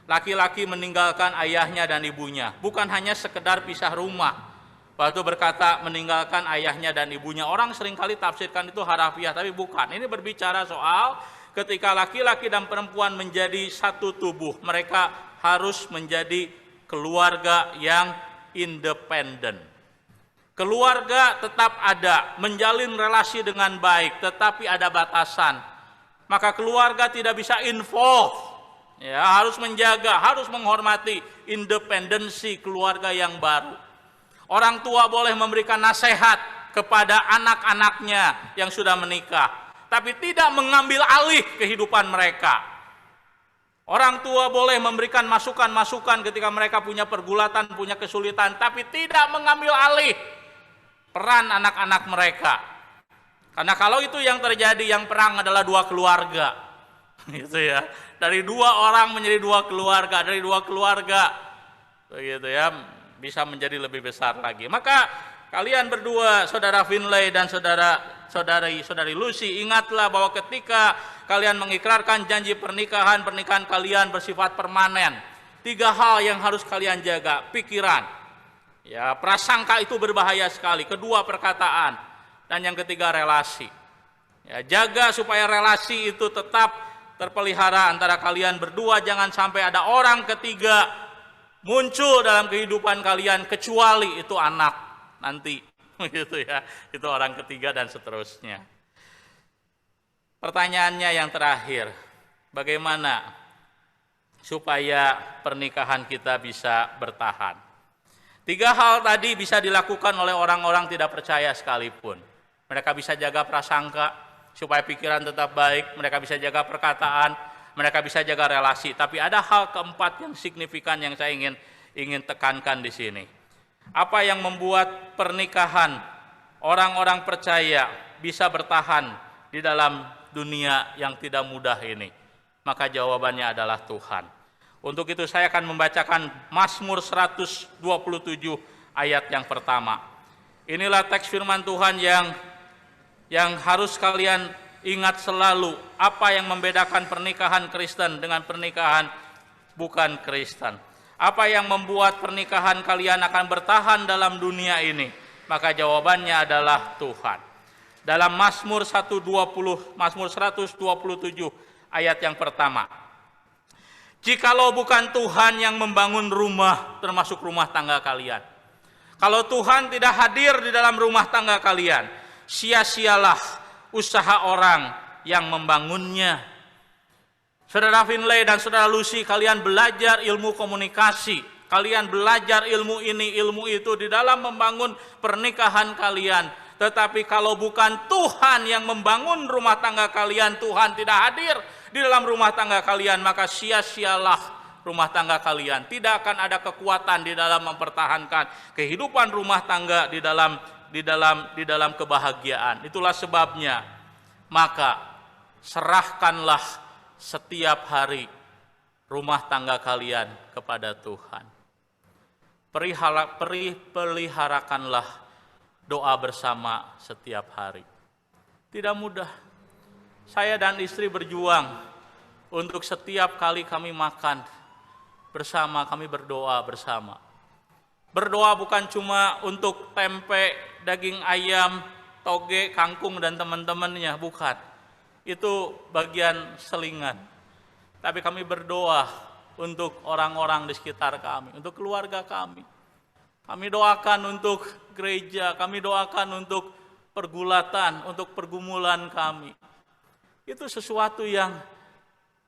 Laki-laki meninggalkan ayahnya dan ibunya, bukan hanya sekedar pisah rumah. Waktu berkata meninggalkan ayahnya dan ibunya, orang seringkali tafsirkan itu harafiah, tapi bukan. Ini berbicara soal ketika laki-laki dan perempuan menjadi satu tubuh, mereka harus menjadi keluarga yang independen. Keluarga tetap ada, menjalin relasi dengan baik, tetapi ada batasan. Maka keluarga tidak bisa involve. Ya, harus menjaga, harus menghormati independensi keluarga yang baru. Orang tua boleh memberikan nasihat kepada anak-anaknya yang sudah menikah, tapi tidak mengambil alih kehidupan mereka. Orang tua boleh memberikan masukan-masukan ketika mereka punya pergulatan, punya kesulitan, tapi tidak mengambil alih peran anak-anak mereka. Karena kalau itu yang terjadi, yang perang adalah dua keluarga. Gitu ya. Dari dua orang menjadi dua keluarga, dari dua keluarga begitu ya, bisa menjadi lebih besar lagi. Maka kalian berdua, saudara Finlay dan saudari Lucy, ingatlah bahwa ketika kalian mengikrarkan janji pernikahan kalian bersifat permanen. 3 hal yang harus kalian jaga, pikiran. Ya, prasangka itu berbahaya sekali. Kedua, perkataan. Dan yang ketiga, relasi. Ya, jaga supaya relasi itu tetap terpelihara antara kalian berdua, jangan sampai ada orang ketiga muncul dalam kehidupan kalian kecuali itu anak nanti gitu ya, itu orang ketiga dan seterusnya. Pertanyaannya yang terakhir, bagaimana supaya pernikahan kita bisa bertahan? 3 hal tadi bisa dilakukan oleh orang-orang tidak percaya sekalipun. Mereka bisa jaga prasangka supaya pikiran tetap baik, mereka bisa jaga perkataan, mereka bisa jaga relasi. Tapi ada hal keempat yang signifikan yang saya ingin tekankan di sini. Apa yang membuat pernikahan orang-orang percaya bisa bertahan di dalam dunia yang tidak mudah ini? Maka jawabannya adalah Tuhan. Untuk itu saya akan membacakan Mazmur 127 ayat yang pertama. Inilah teks firman Tuhan yang harus kalian ingat selalu, apa yang membedakan pernikahan Kristen dengan pernikahan bukan Kristen. Apa yang membuat pernikahan kalian akan bertahan dalam dunia ini? Maka jawabannya adalah Tuhan. Dalam Mazmur 127 ayat yang pertama. Jikalau bukan Tuhan yang membangun rumah, termasuk rumah tangga kalian. Kalau Tuhan tidak hadir di dalam rumah tangga kalian, sia-sialah usaha orang yang membangunnya. Saudara Finlay dan saudara Lucy, kalian belajar ilmu komunikasi, kalian belajar ilmu ini, ilmu itu di dalam membangun pernikahan kalian. Tetapi kalau bukan Tuhan yang membangun rumah tangga kalian, Tuhan tidak hadir di dalam rumah tangga kalian, maka sia-sialah rumah tangga kalian. Tidak akan ada kekuatan di dalam mempertahankan kehidupan rumah tangga di dalam kebahagiaan. Itulah sebabnya maka serahkanlah setiap hari rumah tangga kalian kepada Tuhan. Peliharakanlah doa bersama setiap hari. Tidak mudah. Saya dan istri berjuang untuk setiap kali kami makan bersama, kami berdoa bersama. Berdoa bukan cuma untuk tempe, daging ayam, toge, kangkung, dan teman-temannya, bukan. Itu bagian selingan. Tapi kami berdoa untuk orang-orang di sekitar kami, untuk keluarga kami. Kami doakan untuk gereja, kami doakan untuk pergulatan, untuk pergumulan kami. Itu sesuatu yang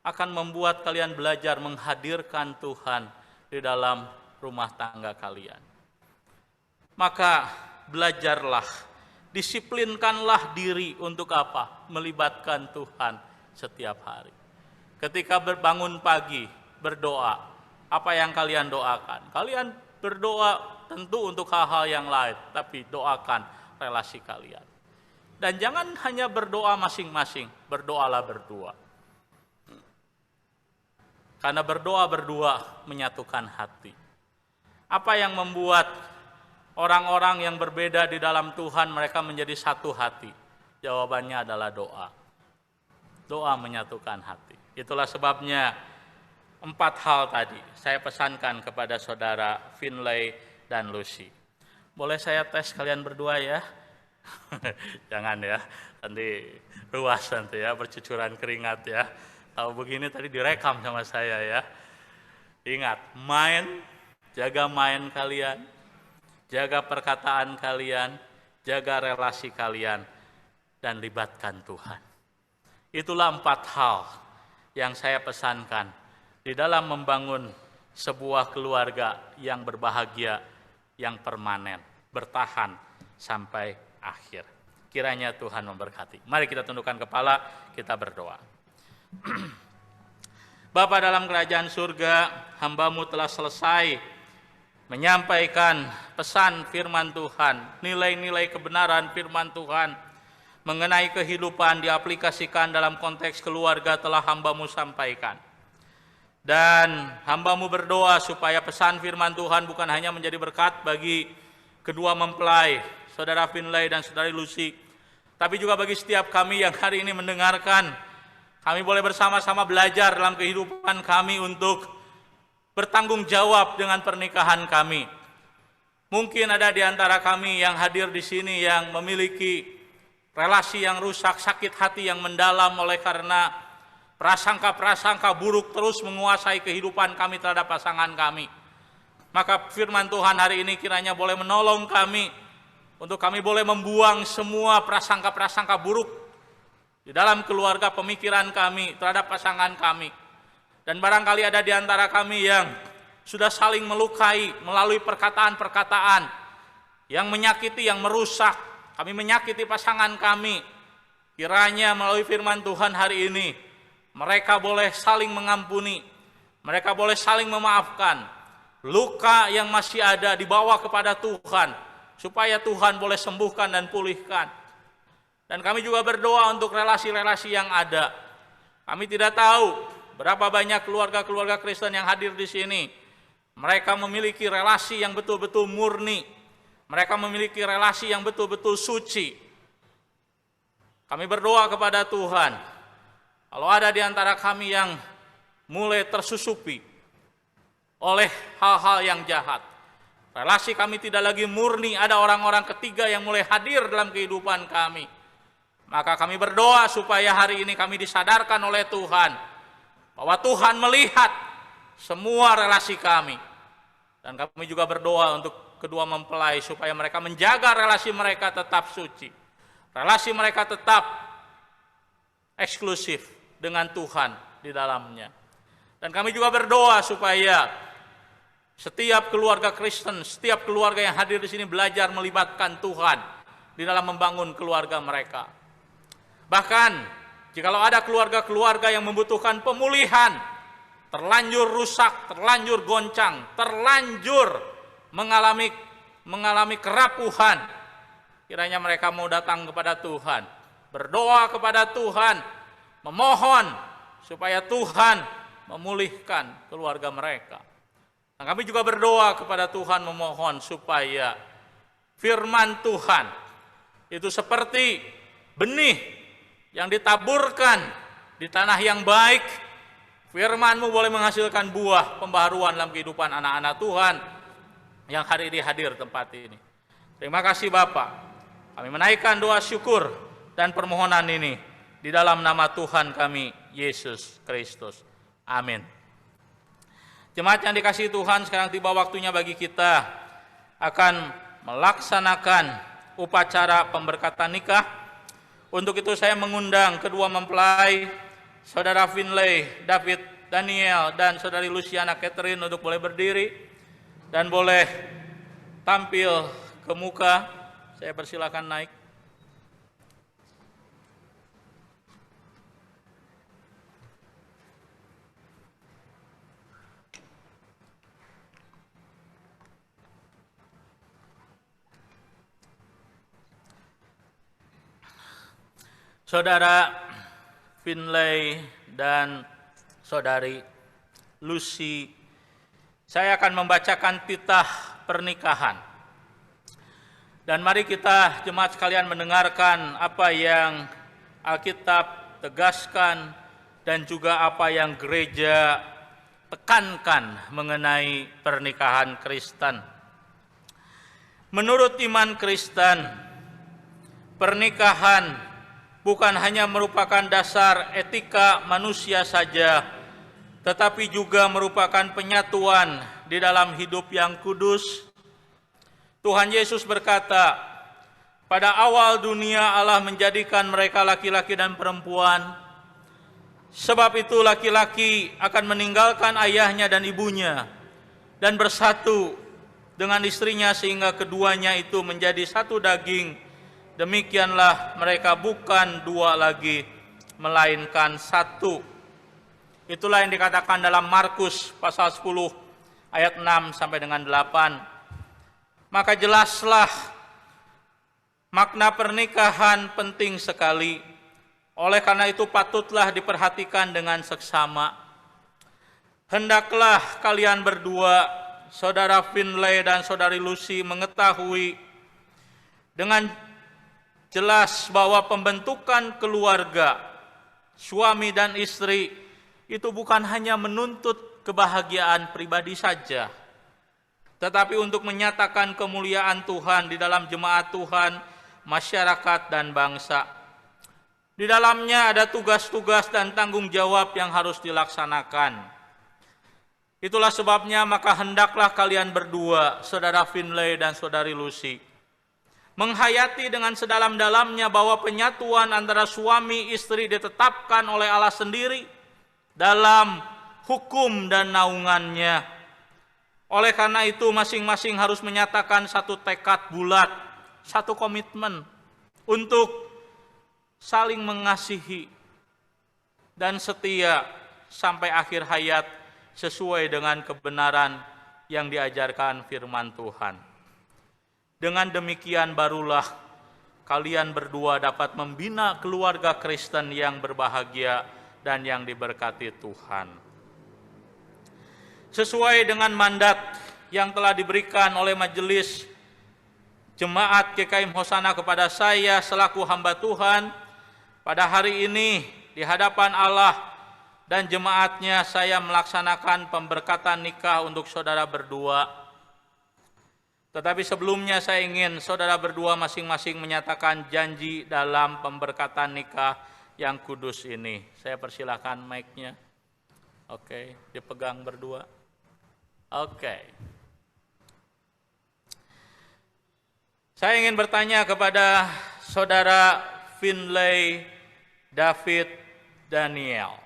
akan membuat kalian belajar menghadirkan Tuhan di dalam rumah tangga kalian. Maka belajarlah, disiplinkanlah diri untuk apa? Melibatkan Tuhan setiap hari. Ketika bangun pagi, berdoa. Apa yang kalian doakan? Kalian berdoa tentu untuk hal-hal yang lain, tapi doakan relasi kalian. Dan jangan hanya berdoa masing-masing, berdoalah berdua. Karena berdoa berdua menyatukan hati. Apa yang membuat orang-orang yang berbeda di dalam Tuhan mereka menjadi satu hati? Jawabannya adalah doa. Doa menyatukan hati. Itulah sebabnya 4 hal tadi saya pesankan kepada saudara Finlay dan Lucy. Boleh saya tes kalian berdua ya? Jangan ya, nanti ruas nanti ya, bercucuran keringat ya. Kalau begini tadi direkam sama saya ya. Ingat, jaga main kalian, jaga perkataan kalian, jaga relasi kalian, dan libatkan Tuhan. Itulah 4 hal yang saya pesankan di dalam membangun sebuah keluarga yang berbahagia, yang permanen, bertahan sampai akhir. Kiranya Tuhan memberkati. Mari kita tundukkan kepala, kita berdoa. Bapa dalam kerajaan surga, hamba-Mu telah selesai menyampaikan pesan firman Tuhan, nilai-nilai kebenaran firman Tuhan mengenai kehidupan diaplikasikan dalam konteks keluarga telah hamba-Mu sampaikan. Dan hamba-Mu berdoa supaya pesan firman Tuhan bukan hanya menjadi berkat bagi kedua mempelai, saudara Finlay dan saudari Lucy, tapi juga bagi setiap kami yang hari ini mendengarkan. Kami boleh bersama-sama belajar dalam kehidupan kami untuk bertanggung jawab dengan pernikahan kami. Mungkin ada di antara kami yang hadir di sini yang memiliki relasi yang rusak, sakit hati yang mendalam oleh karena prasangka-prasangka buruk terus menguasai kehidupan kami terhadap pasangan kami. Maka firman Tuhan hari ini kiranya boleh menolong kami untuk kami boleh membuang semua prasangka-prasangka buruk di dalam keluarga, pemikiran kami terhadap pasangan kami. Dan barangkali ada di antara kami yang sudah saling melukai melalui perkataan-perkataan yang menyakiti, yang merusak. Kami menyakiti pasangan kami. Kiranya melalui firman Tuhan hari ini, mereka boleh saling mengampuni, mereka boleh saling memaafkan. Luka yang masih ada dibawa kepada Tuhan, supaya Tuhan boleh sembuhkan dan pulihkan. Dan kami juga berdoa untuk relasi-relasi yang ada. Kami tidak tahu berapa banyak keluarga-keluarga Kristen yang hadir di sini. Mereka memiliki relasi yang betul-betul murni. Mereka memiliki relasi yang betul-betul suci. Kami berdoa kepada Tuhan, kalau ada di antara kami yang mulai tersusupi oleh hal-hal yang jahat, relasi kami tidak lagi murni, ada orang-orang ketiga yang mulai hadir dalam kehidupan kami. Maka kami berdoa supaya hari ini kami disadarkan oleh Tuhan bahwa Tuhan melihat semua relasi kami. Dan kami juga berdoa untuk kedua mempelai supaya mereka menjaga relasi mereka tetap suci. Relasi mereka tetap eksklusif dengan Tuhan di dalamnya. Dan kami juga berdoa supaya setiap keluarga Kristen, setiap keluarga yang hadir di sini belajar melibatkan Tuhan di dalam membangun keluarga mereka. Bahkan, jikalau ada keluarga-keluarga yang membutuhkan pemulihan, terlanjur rusak, terlanjur goncang, terlanjur mengalami kerapuhan, kiranya mereka mau datang kepada Tuhan, berdoa kepada Tuhan, memohon supaya Tuhan memulihkan keluarga mereka. Dan kami juga berdoa kepada Tuhan memohon supaya firman Tuhan itu seperti benih yang ditaburkan di tanah yang baik. Firman-Mu boleh menghasilkan buah pembaharuan dalam kehidupan anak-anak Tuhan yang hari ini hadir tempat ini. Terima kasih Bapak. Kami menaikkan doa syukur dan permohonan ini di dalam nama Tuhan kami, Yesus Kristus. Amin. Jemaat yang dikasihi Tuhan, sekarang tiba waktunya bagi kita akan melaksanakan upacara pemberkatan nikah. Untuk itu saya mengundang kedua mempelai, Saudara Finlay David Daniel dan Saudari Luciana Catherine untuk boleh berdiri dan boleh tampil ke muka. Saya persilakan naik. Saudara Finlay dan Saudari Lucy, saya akan membacakan titah pernikahan. Dan mari kita jemaat sekalian mendengarkan apa yang Alkitab tegaskan dan juga apa yang gereja tekankan mengenai pernikahan Kristen. Menurut iman Kristen, pernikahan bukan hanya merupakan dasar etika manusia saja, tetapi juga merupakan penyatuan di dalam hidup yang kudus. Tuhan Yesus berkata, pada awal dunia Allah menjadikan mereka laki-laki dan perempuan. Sebab itu laki-laki akan meninggalkan ayahnya dan ibunya dan bersatu dengan istrinya sehingga keduanya itu menjadi satu daging. Demikianlah mereka bukan dua lagi, melainkan satu. Itulah yang dikatakan dalam Markus pasal 10 ayat 6 sampai dengan 8. Maka jelaslah makna pernikahan penting sekali. Oleh karena itu patutlah diperhatikan dengan seksama. Hendaklah kalian berdua, Saudara Finlay dan Saudari Lucy, mengetahui dengan jelas bahwa pembentukan keluarga, suami dan istri, itu bukan hanya menuntut kebahagiaan pribadi saja, tetapi untuk menyatakan kemuliaan Tuhan di dalam jemaat Tuhan, masyarakat, dan bangsa. Di dalamnya ada tugas-tugas dan tanggung jawab yang harus dilaksanakan. Itulah sebabnya maka hendaklah kalian berdua, Saudara Finlay dan Saudari Lucy, menghayati dengan sedalam-dalamnya bahwa penyatuan antara suami istri ditetapkan oleh Allah sendiri dalam hukum dan naungannya. Oleh karena itu masing-masing harus menyatakan satu tekad bulat, satu komitmen untuk saling mengasihi dan setia sampai akhir hayat sesuai dengan kebenaran yang diajarkan firman Tuhan. Dengan demikian barulah kalian berdua dapat membina keluarga Kristen yang berbahagia dan yang diberkati Tuhan. Sesuai dengan mandat yang telah diberikan oleh Majelis Jemaat GKM Hosana kepada saya selaku hamba Tuhan, pada hari ini di hadapan Allah dan jemaatnya saya melaksanakan pemberkatan nikah untuk saudara berdua. Tetapi sebelumnya saya ingin saudara berdua masing-masing menyatakan janji dalam pemberkatan nikah yang kudus ini. Saya persilakan mic-nya. Oke, dipegang berdua. Oke. Saya ingin bertanya kepada saudara Finlay David Daniel.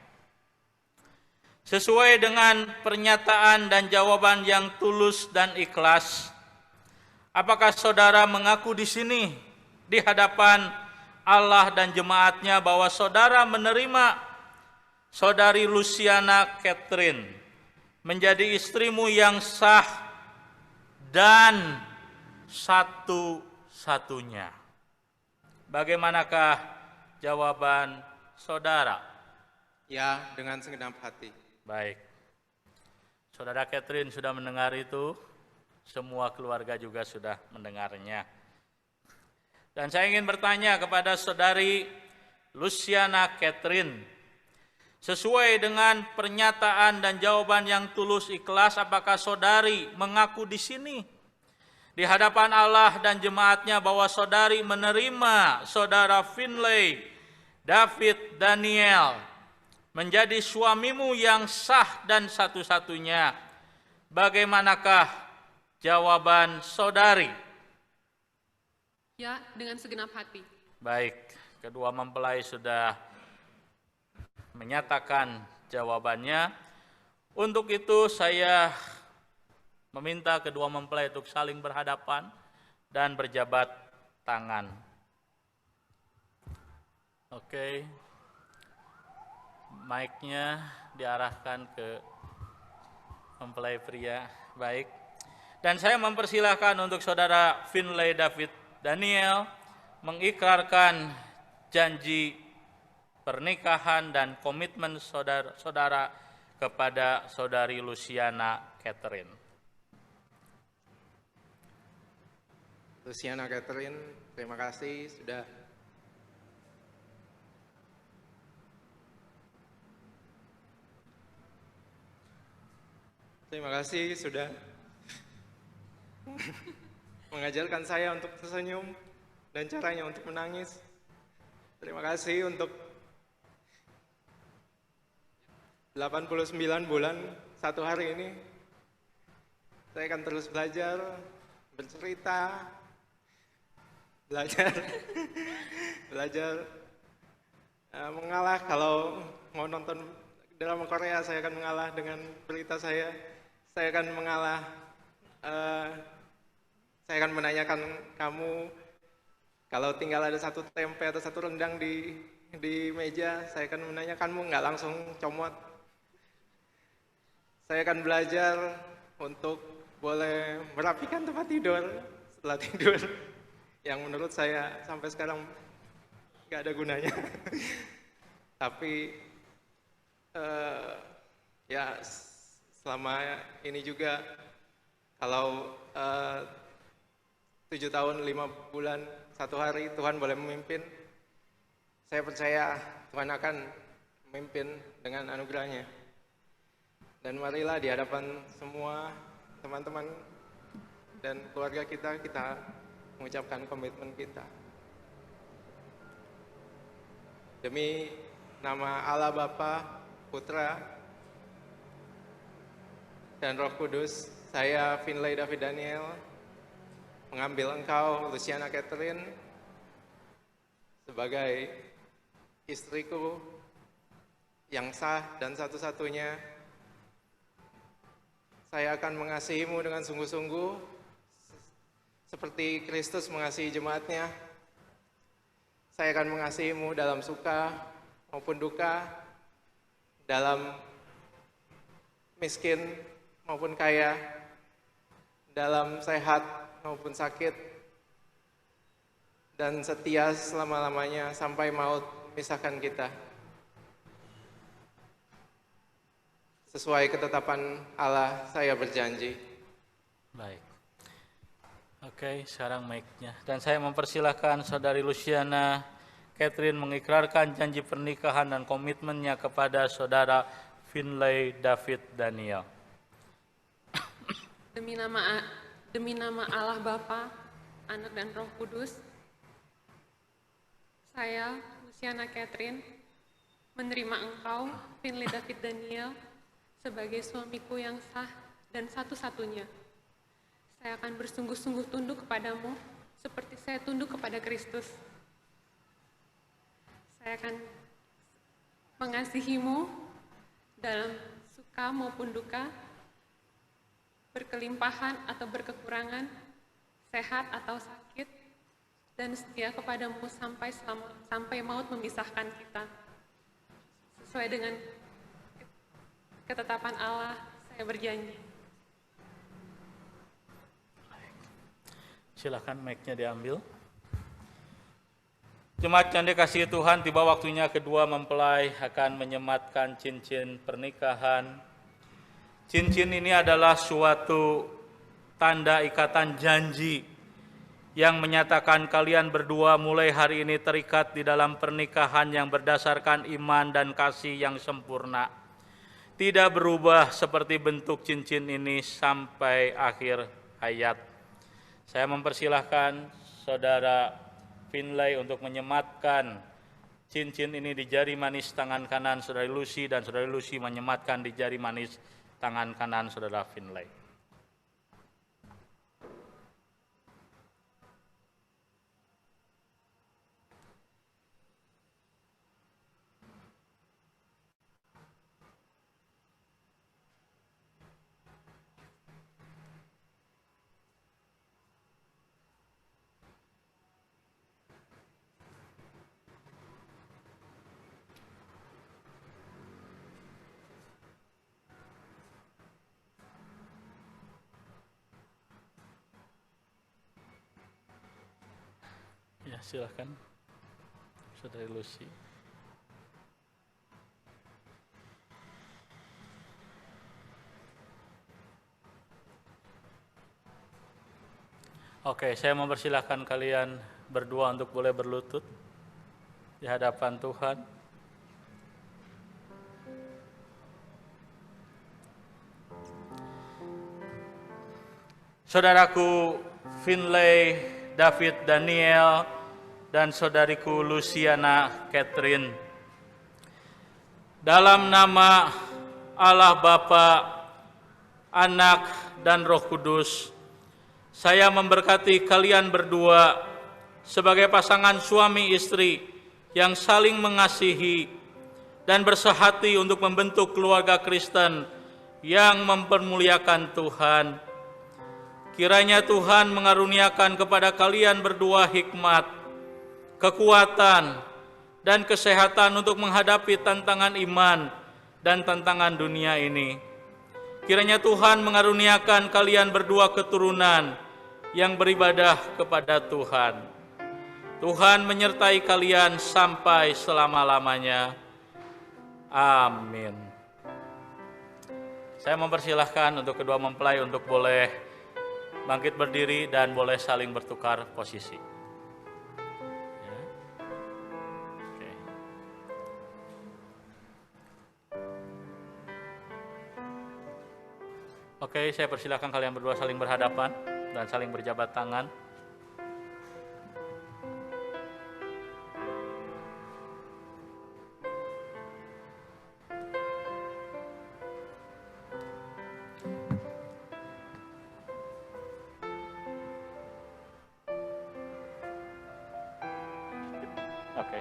Sesuai dengan pernyataan dan jawaban yang tulus dan ikhlas, apakah saudara mengaku di sini di hadapan Allah dan jemaatnya bahwa saudara menerima saudari Luciana Catherine menjadi istrimu yang sah dan satu-satunya? Bagaimanakah jawaban saudara? Ya, dengan segenap hati. Baik. Saudara Catherine sudah mendengar itu, semua keluarga juga sudah mendengarnya. Dan saya ingin bertanya kepada saudari Luciana Catherine, sesuai dengan pernyataan dan jawaban yang tulus ikhlas, apakah saudari mengaku di sini di hadapan Allah dan jemaatnya bahwa saudari menerima saudara Finlay David Daniel menjadi suamimu yang sah dan satu-satunya? Bagaimanakah jawaban saudari? Ya, dengan segenap hati. Baik, kedua mempelai sudah menyatakan jawabannya. Untuk itu saya meminta kedua mempelai untuk saling berhadapan dan berjabat tangan. Oke. Mic-nya diarahkan ke mempelai pria. Baik. Dan saya mempersilahkan untuk saudara Finlay David Daniel mengikrarkan janji pernikahan dan komitmen saudara kepada saudari Luciana Catherine. Luciana Catherine, terima kasih sudah mengajarkan saya untuk tersenyum dan caranya untuk menangis. Terima kasih untuk 89 bulan 1 hari ini. Saya akan terus belajar, bercerita, belajar mengalah. Kalau mau nonton drama Korea, saya akan mengalah dengan berita saya. Saya akan mengalah. Saya akan menanyakan kamu, kalau tinggal ada satu tempe atau satu rendang di meja, saya akan menanyakanmu, nggak langsung comot. Saya akan belajar untuk boleh merapikan tempat tidur setelah tidur, yang menurut saya sampai sekarang nggak ada gunanya. Tapi ya selama ini juga, kalau 7 tahun 5 bulan 1 hari Tuhan boleh memimpin, saya percaya Tuhan akan memimpin dengan anugerahnya. Dan marilah di hadapan semua teman-teman dan keluarga kita mengucapkan komitmen kita. Demi nama Allah Bapa, Putra, dan Roh Kudus, saya Finlay David Daniel mengambil engkau, Luciana Catherine, sebagai istriku yang sah dan satu-satunya. Saya akan mengasihimu dengan sungguh-sungguh, seperti Kristus mengasihi jemaatnya. Saya akan mengasihimu dalam suka maupun duka, dalam miskin maupun kaya, dalam sehat maupun sakit, dan setia selama-lamanya sampai maut memisahkan kita. Sesuai ketetapan Allah, saya berjanji. Baik. Oke, sekarang mic-nya. Dan saya mempersilahkan saudari Luciana Catherine mengikrarkan janji pernikahan dan komitmennya kepada saudara Finlay David Daniel. Demi nama Allah Bapa, Anak dan Roh Kudus, saya, Luciana Catherine, menerima engkau, Finlay David Daniel, sebagai suamiku yang sah dan satu-satunya. Saya akan bersungguh-sungguh tunduk kepadamu, seperti saya tunduk kepada Kristus. Saya akan mengasihimu dalam suka maupun duka, berkelimpahan atau berkekurangan, sehat atau sakit, dan setia kepadamu sampai maut memisahkan kita. Sesuai dengan ketetapan Allah, saya berjanji. Silakan mic-nya diambil. Jemaat yang dikasihi Tuhan, tiba waktunya kedua mempelai akan menyematkan cincin pernikahan. Cincin ini adalah suatu tanda ikatan janji yang menyatakan kalian berdua mulai hari ini terikat di dalam pernikahan yang berdasarkan iman dan kasih yang sempurna. Tidak berubah seperti bentuk cincin ini sampai akhir hayat. Saya mempersilahkan Saudara Finlay untuk menyematkan cincin ini di jari manis tangan kanan Saudari Lucy, dan Saudari Lucy menyematkan di jari manis tangan kanan Saudara Finlay. Ya, silakan Saudari Lucy. Oke, saya mempersilahkan kalian berdua untuk boleh berlutut di hadapan Tuhan. Saudaraku Finlay David Daniel dan saudariku Luciana Catherine, dalam nama Allah Bapa, Anak, dan Roh Kudus, saya memberkati kalian berdua sebagai pasangan suami istri yang saling mengasihi dan bersehati untuk membentuk keluarga Kristen yang mempermuliakan Tuhan. Kiranya Tuhan mengaruniakan kepada kalian berdua hikmat, kekuatan, dan kesehatan untuk menghadapi tantangan iman dan tantangan dunia ini. Kiranya Tuhan mengaruniakan kalian berdua keturunan yang beribadah kepada Tuhan. Tuhan menyertai kalian sampai selama-lamanya. Amin. Saya mempersilahkan untuk kedua mempelai untuk boleh bangkit berdiri dan boleh saling bertukar posisi. Ya. Oke, saya persilahkan kalian berdua saling berhadapan dan saling berjabat tangan. Oke.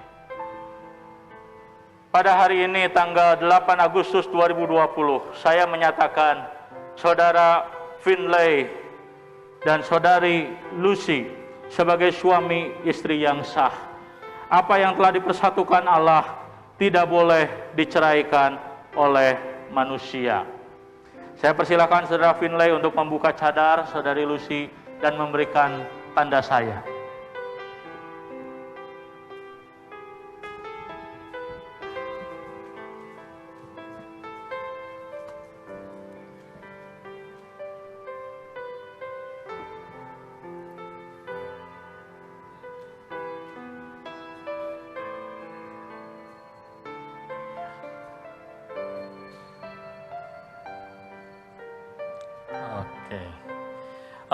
Pada hari ini tanggal 8 Agustus 2020, saya menyatakan Saudara Finlay dan Saudari Lucy sebagai suami istri yang sah. Apa yang telah dipersatukan Allah tidak boleh diceraikan oleh manusia. Saya persilakan Saudara Finlay untuk membuka cadar Saudari Lucy dan memberikan tanda saya.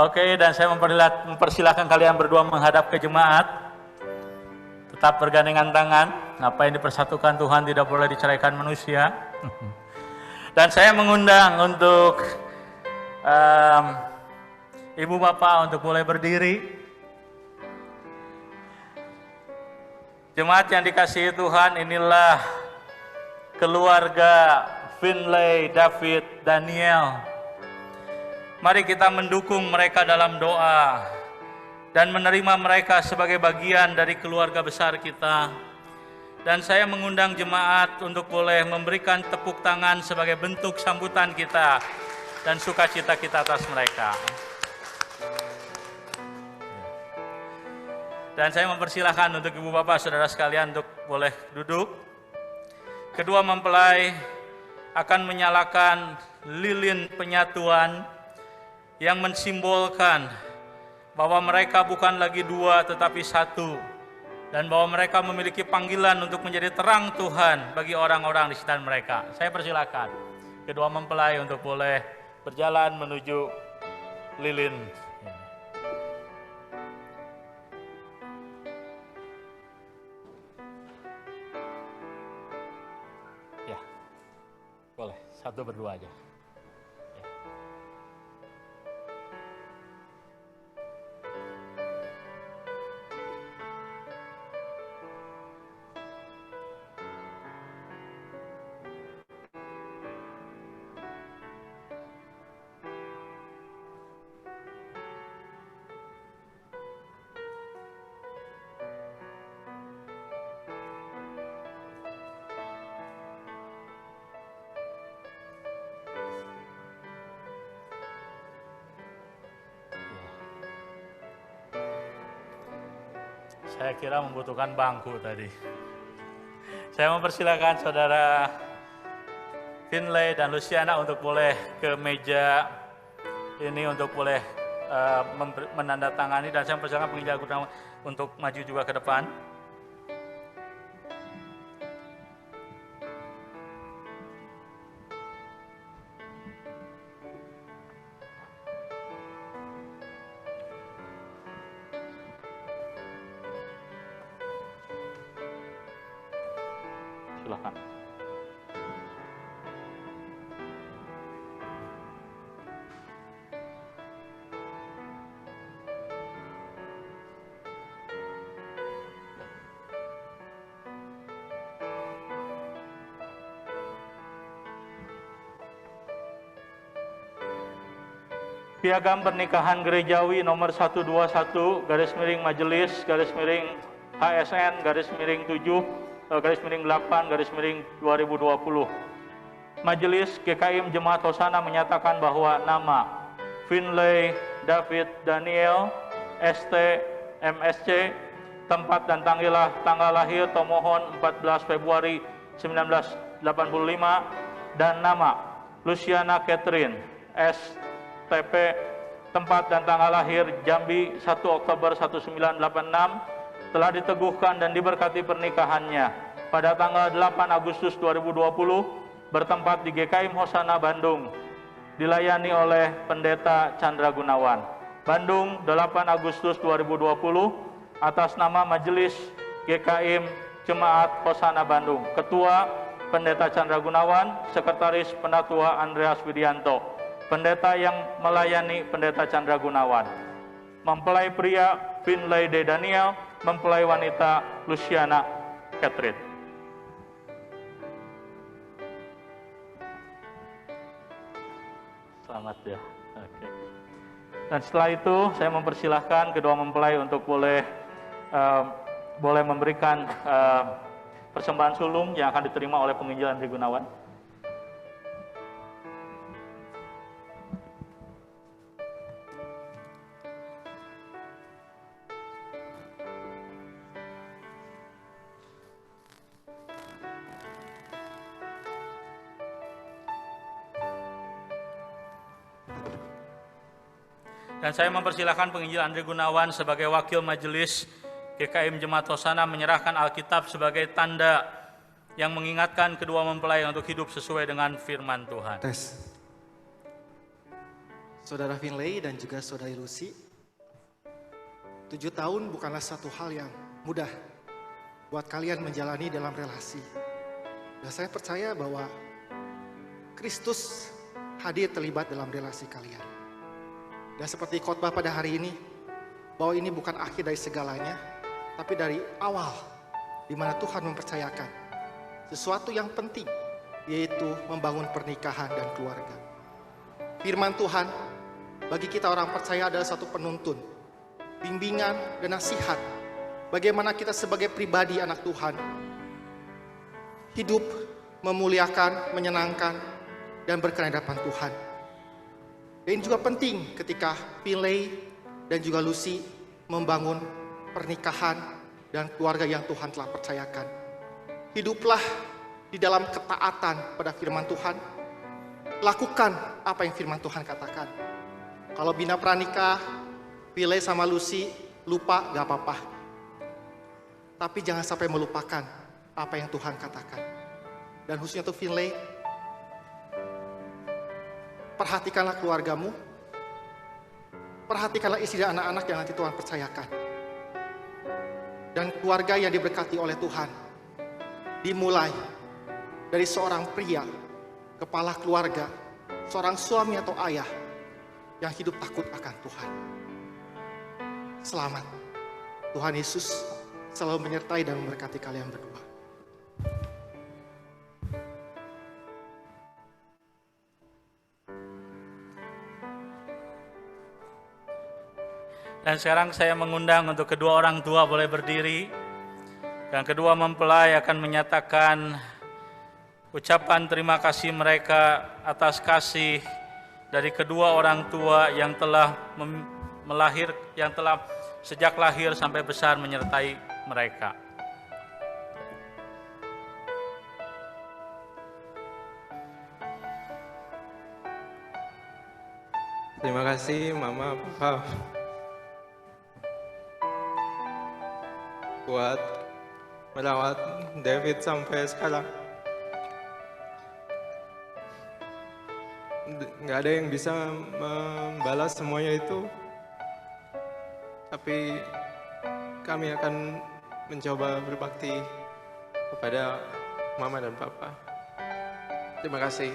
Oke, dan saya mempersilahkan kalian berdua menghadap ke jemaat. Tetap bergandengan tangan. Apa yang dipersatukan Tuhan tidak boleh diceraikan manusia. Dan saya mengundang untuk Ibu Bapak untuk boleh berdiri. Jemaat yang dikasihi Tuhan, inilah keluarga Finlay David Daniel. Mari kita mendukung mereka dalam doa dan menerima mereka sebagai bagian dari keluarga besar kita. Dan saya mengundang jemaat untuk boleh memberikan tepuk tangan sebagai bentuk sambutan kita dan sukacita kita atas mereka. Dan saya mempersilahkan untuk Ibu Bapak Saudara sekalian untuk boleh duduk. Kedua mempelai akan menyalakan lilin penyatuan yang mensimbolkan bahwa mereka bukan lagi dua tetapi satu, dan bahwa mereka memiliki panggilan untuk menjadi terang Tuhan bagi orang-orang di sekitar mereka. Saya persilakan kedua mempelai untuk boleh berjalan menuju lilin. Ya, boleh satu berdua aja. Saya kira membutuhkan bangku tadi. Saya mempersilakan Saudara Finlay dan Luciana untuk boleh ke meja ini untuk boleh menandatangani, dan saya mempersilakan penginjil Al-Quran untuk maju juga ke depan. Silakan. Piagam pernikahan gerejawi nomor 121 garis miring majelis garis miring HSN garis miring 7 garis miring 8 garis miring 2020. Majelis GKIM Jemaat Hosana menyatakan bahwa nama Finlay David Daniel ST MSC, tempat dan tanggal lahir Tomohon 14 Februari 1985, dan nama Luciana Catherine STP, tempat dan tanggal lahir Jambi 1 Oktober 1986, telah diteguhkan dan diberkati pernikahannya pada tanggal 8 Agustus 2020 bertempat di GKIM Hosana Bandung, dilayani oleh Pendeta Chandra Gunawan. Bandung, 8 Agustus 2020, atas nama Majelis GKIM Jemaat Hosana Bandung. Ketua Pendeta Chandra Gunawan, Sekretaris Penatua Andreas Widianto. Pendeta yang melayani Pendeta Chandra Gunawan. Mempelai pria Finlay D. Daniel, mempelai wanita Luciana Catherine. Selamat ya. Oke. Dan setelah itu saya mempersilahkan kedua mempelai untuk boleh memberikan persembahan sulung yang akan diterima oleh penginjil Andri Gunawan. Dan saya mempersilahkan penginjil Andri Gunawan sebagai wakil majelis GKIM Jemaat Hosana menyerahkan Alkitab sebagai tanda yang mengingatkan kedua mempelai untuk hidup sesuai dengan firman Tuhan. Tes. Saudara Finlay dan juga saudari Lucy, 7 tahun bukanlah satu hal yang mudah buat kalian menjalani dalam relasi. Dan saya percaya bahwa Kristus hadir terlibat dalam relasi kalian. Dan seperti khotbah pada hari ini, bahwa ini bukan akhir dari segalanya, tapi dari awal, di mana Tuhan mempercayakan sesuatu yang penting, yaitu membangun pernikahan dan keluarga. Firman Tuhan, bagi kita orang percaya adalah satu penuntun, bimbingan dan nasihat, bagaimana kita sebagai pribadi anak Tuhan, hidup memuliakan, menyenangkan, dan berkenan di hadapan Tuhan. Dan juga penting ketika Finlay dan juga Lucy membangun pernikahan, dan keluarga yang Tuhan telah percayakan. Hiduplah di dalam ketaatan pada firman Tuhan. Lakukan apa yang firman Tuhan katakan. Kalau bina pranikah, Pile sama Lucy lupa, gak apa-apa. Tapi jangan sampai melupakan apa yang Tuhan katakan. Dan khususnya untuk Finlay, perhatikanlah keluargamu, perhatikanlah istri dan anak-anak yang nanti Tuhan percayakan. Dan keluarga yang diberkati oleh Tuhan, dimulai dari seorang pria, kepala keluarga, seorang suami atau ayah yang hidup takut akan Tuhan. Selamat. Tuhan Yesus selalu menyertai dan memberkati kalian berdua. Dan sekarang saya mengundang untuk kedua orang tua boleh berdiri. Dan kedua mempelai akan menyatakan ucapan terima kasih mereka atas kasih dari kedua orang tua yang telah yang telah sejak lahir sampai besar menyertai mereka. Terima kasih Mama, Papa buat merawat David sampai sekarang. Nggak ada yang bisa membalas semuanya itu, tapi kami akan mencoba berbakti kepada Mama dan Papa. Terima kasih.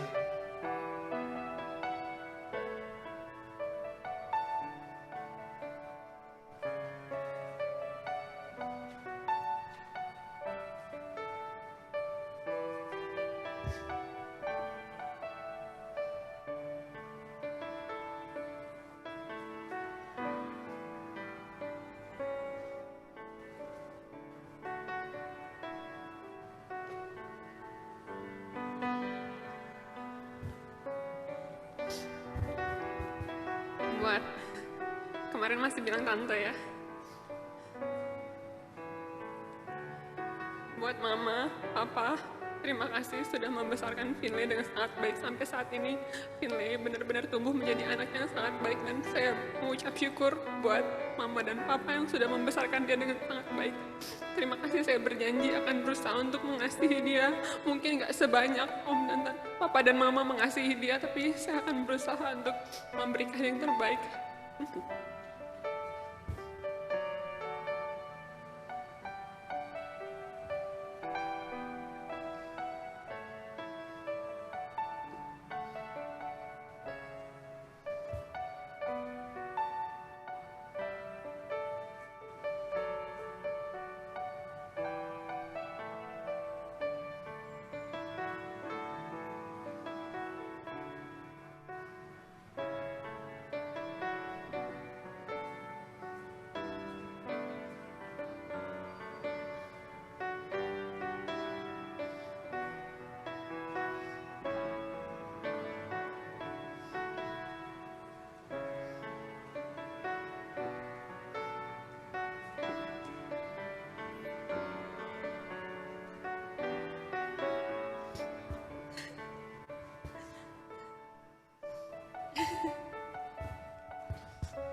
Buat kemarin masih bilang tante ya. Buat Mama, Papa, terima kasih sudah membesarkan Finlay dengan sangat baik sampai saat ini. Finlay benar-benar tumbuh menjadi anak yang sangat baik dan saya mengucap syukur buat Mama dan Papa yang sudah membesarkan dia dengan sangat baik. Terima kasih, saya berjanji akan berusaha untuk mengasihi dia. Mungkin gak sebanyak Om dan Papa dan Mama mengasihi dia, tapi saya akan berusaha untuk memberikan yang terbaik.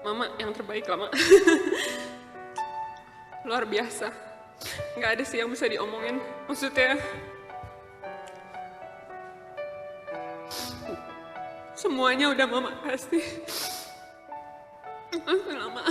Mama yang terbaik lah, Mak. Luar biasa. Nggak ada sih yang bisa diomongin. Maksudnya, semuanya udah Mama kasih. Lama.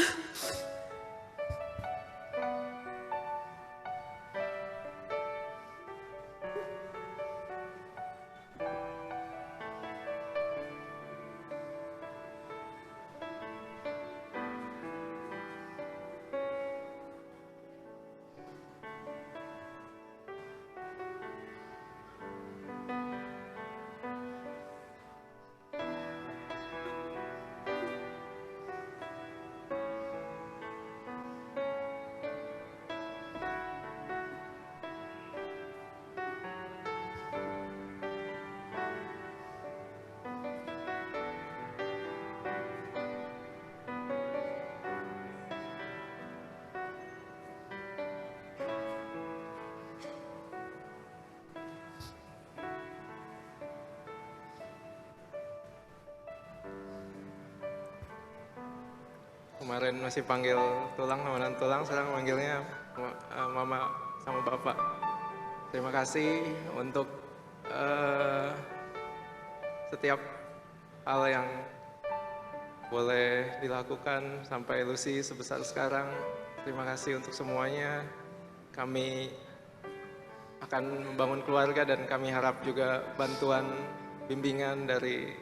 Kemarin masih panggil tulang, namanan tulang, sekarang manggilnya mama sama bapak. Terima kasih untuk setiap hal yang boleh dilakukan sampai Lucy sebesar sekarang. Terima kasih untuk semuanya. Kami akan membangun keluarga dan kami harap juga bantuan bimbingan dari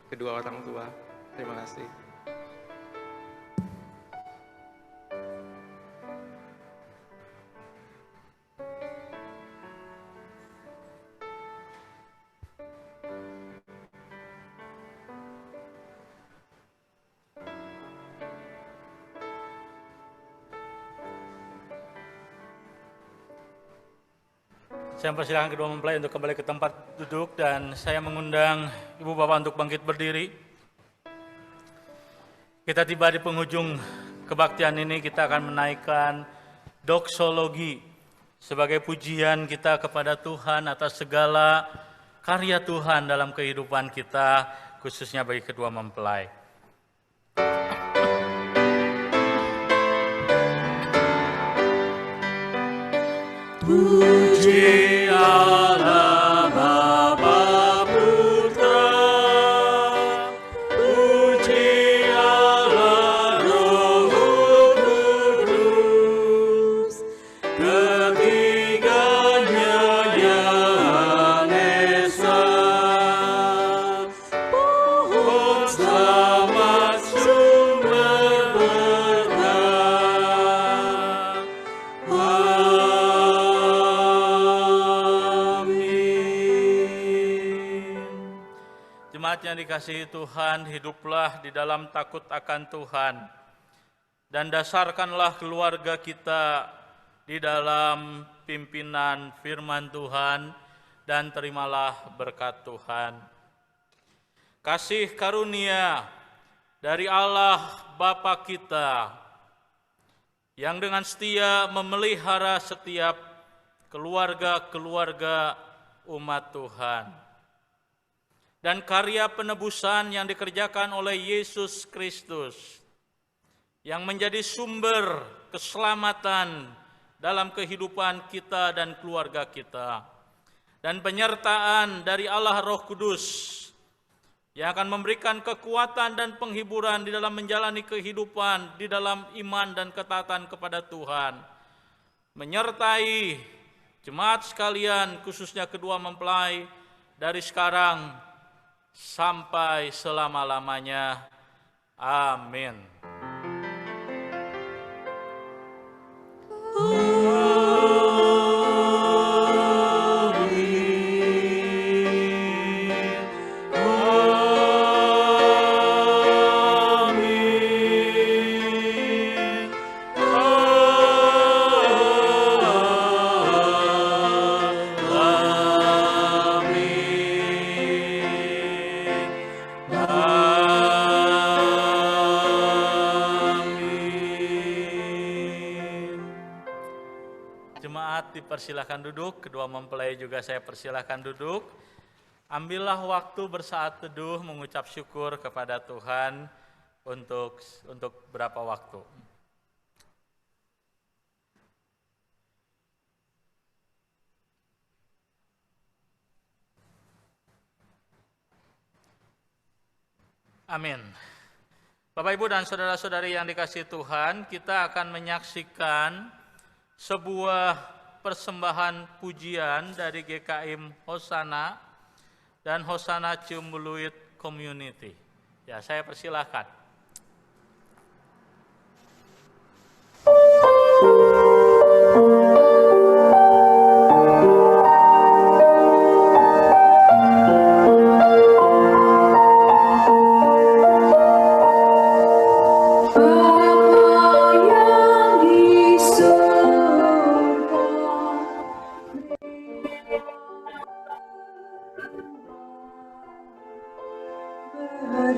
kedua orang tua. Terima kasih. Saya persilakan kedua mempelai untuk kembali ke tempat duduk dan saya mengundang Ibu Bapak untuk bangkit berdiri. Kita tiba di penghujung kebaktian ini, kita akan menaikkan doksologi sebagai pujian kita kepada Tuhan atas segala karya Tuhan dalam kehidupan kita, khususnya bagi kedua mempelai. Puji Allah Bapa Putra, puji Allah Roh Kudus, ketiganya yang esa, pohon selamat sumber berkah. Jemaat yang dikasihi Tuhan, hiduplah di dalam takut akan Tuhan dan dasarkanlah keluarga kita di dalam pimpinan firman Tuhan dan terimalah berkat Tuhan. Kasih karunia dari Allah Bapa kita yang dengan setia memelihara setiap keluarga-keluarga umat Tuhan. Dan karya penebusan yang dikerjakan oleh Yesus Kristus yang menjadi sumber keselamatan dalam kehidupan kita dan keluarga kita. Dan penyertaan dari Allah Roh Kudus yang akan memberikan kekuatan dan penghiburan di dalam menjalani kehidupan di dalam iman dan ketaatan kepada Tuhan. Menyertai jemaat sekalian, khususnya kedua mempelai, dari sekarang sampai selama-lamanya. Amin. Persilahkan duduk, kedua mempelai juga saya persilahkan duduk. Ambillah waktu bersaat teduh mengucap syukur kepada Tuhan untuk berapa waktu. Amin. Bapak, Ibu, dan saudara-saudari yang dikasihi Tuhan, kita akan menyaksikan sebuah persembahan pujian dari GKIM Hosana dan Hosana Ciumbuluit Community. Ya, saya persilahkan.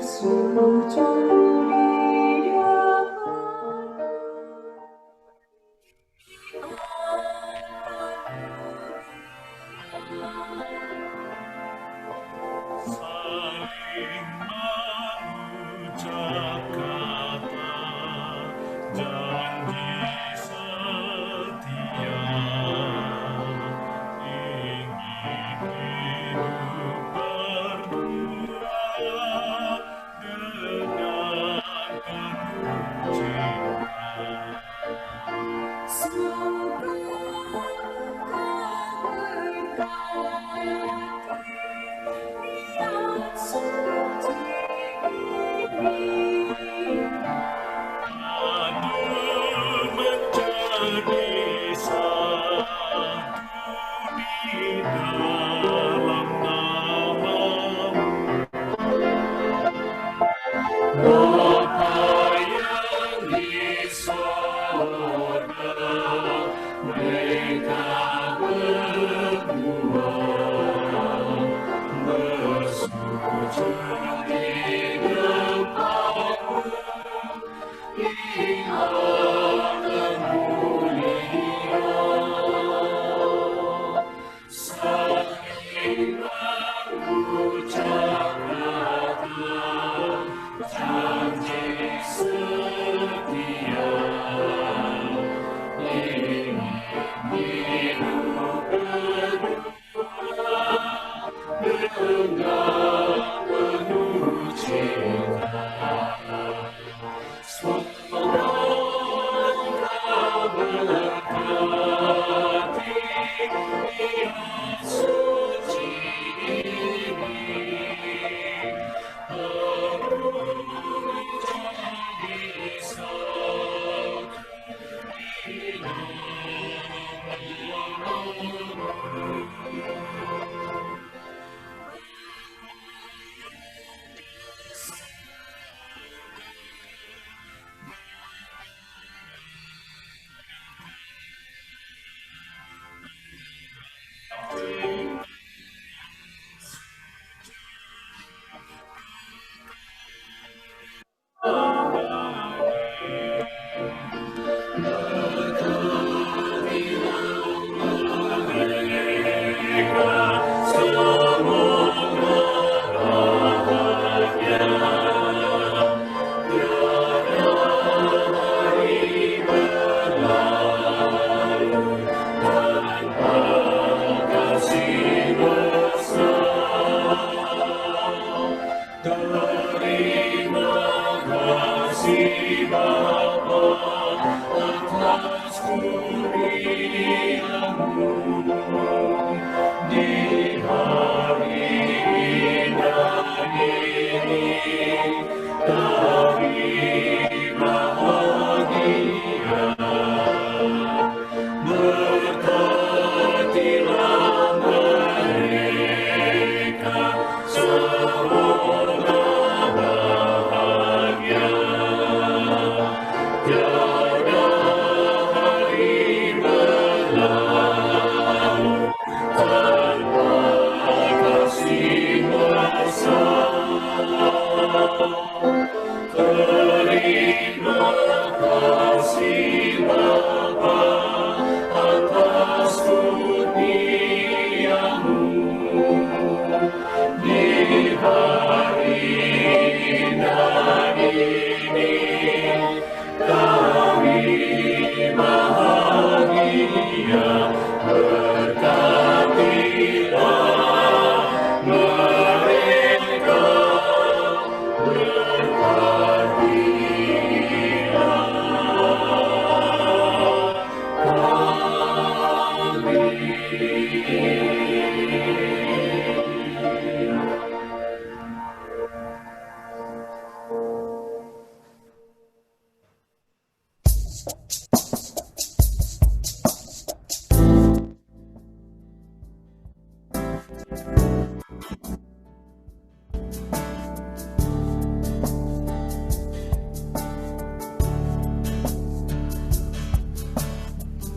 Bersujud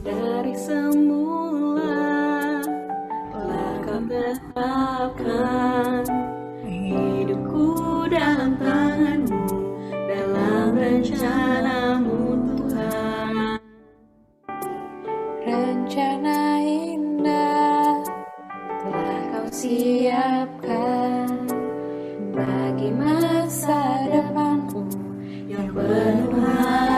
Dari semula telah kau tetapkan hidupku dalam tangan-Mu, dalam rencana-Mu Tuhan. Rencana indah telah kau siapkan bagi masa depanku yang penuh harapan.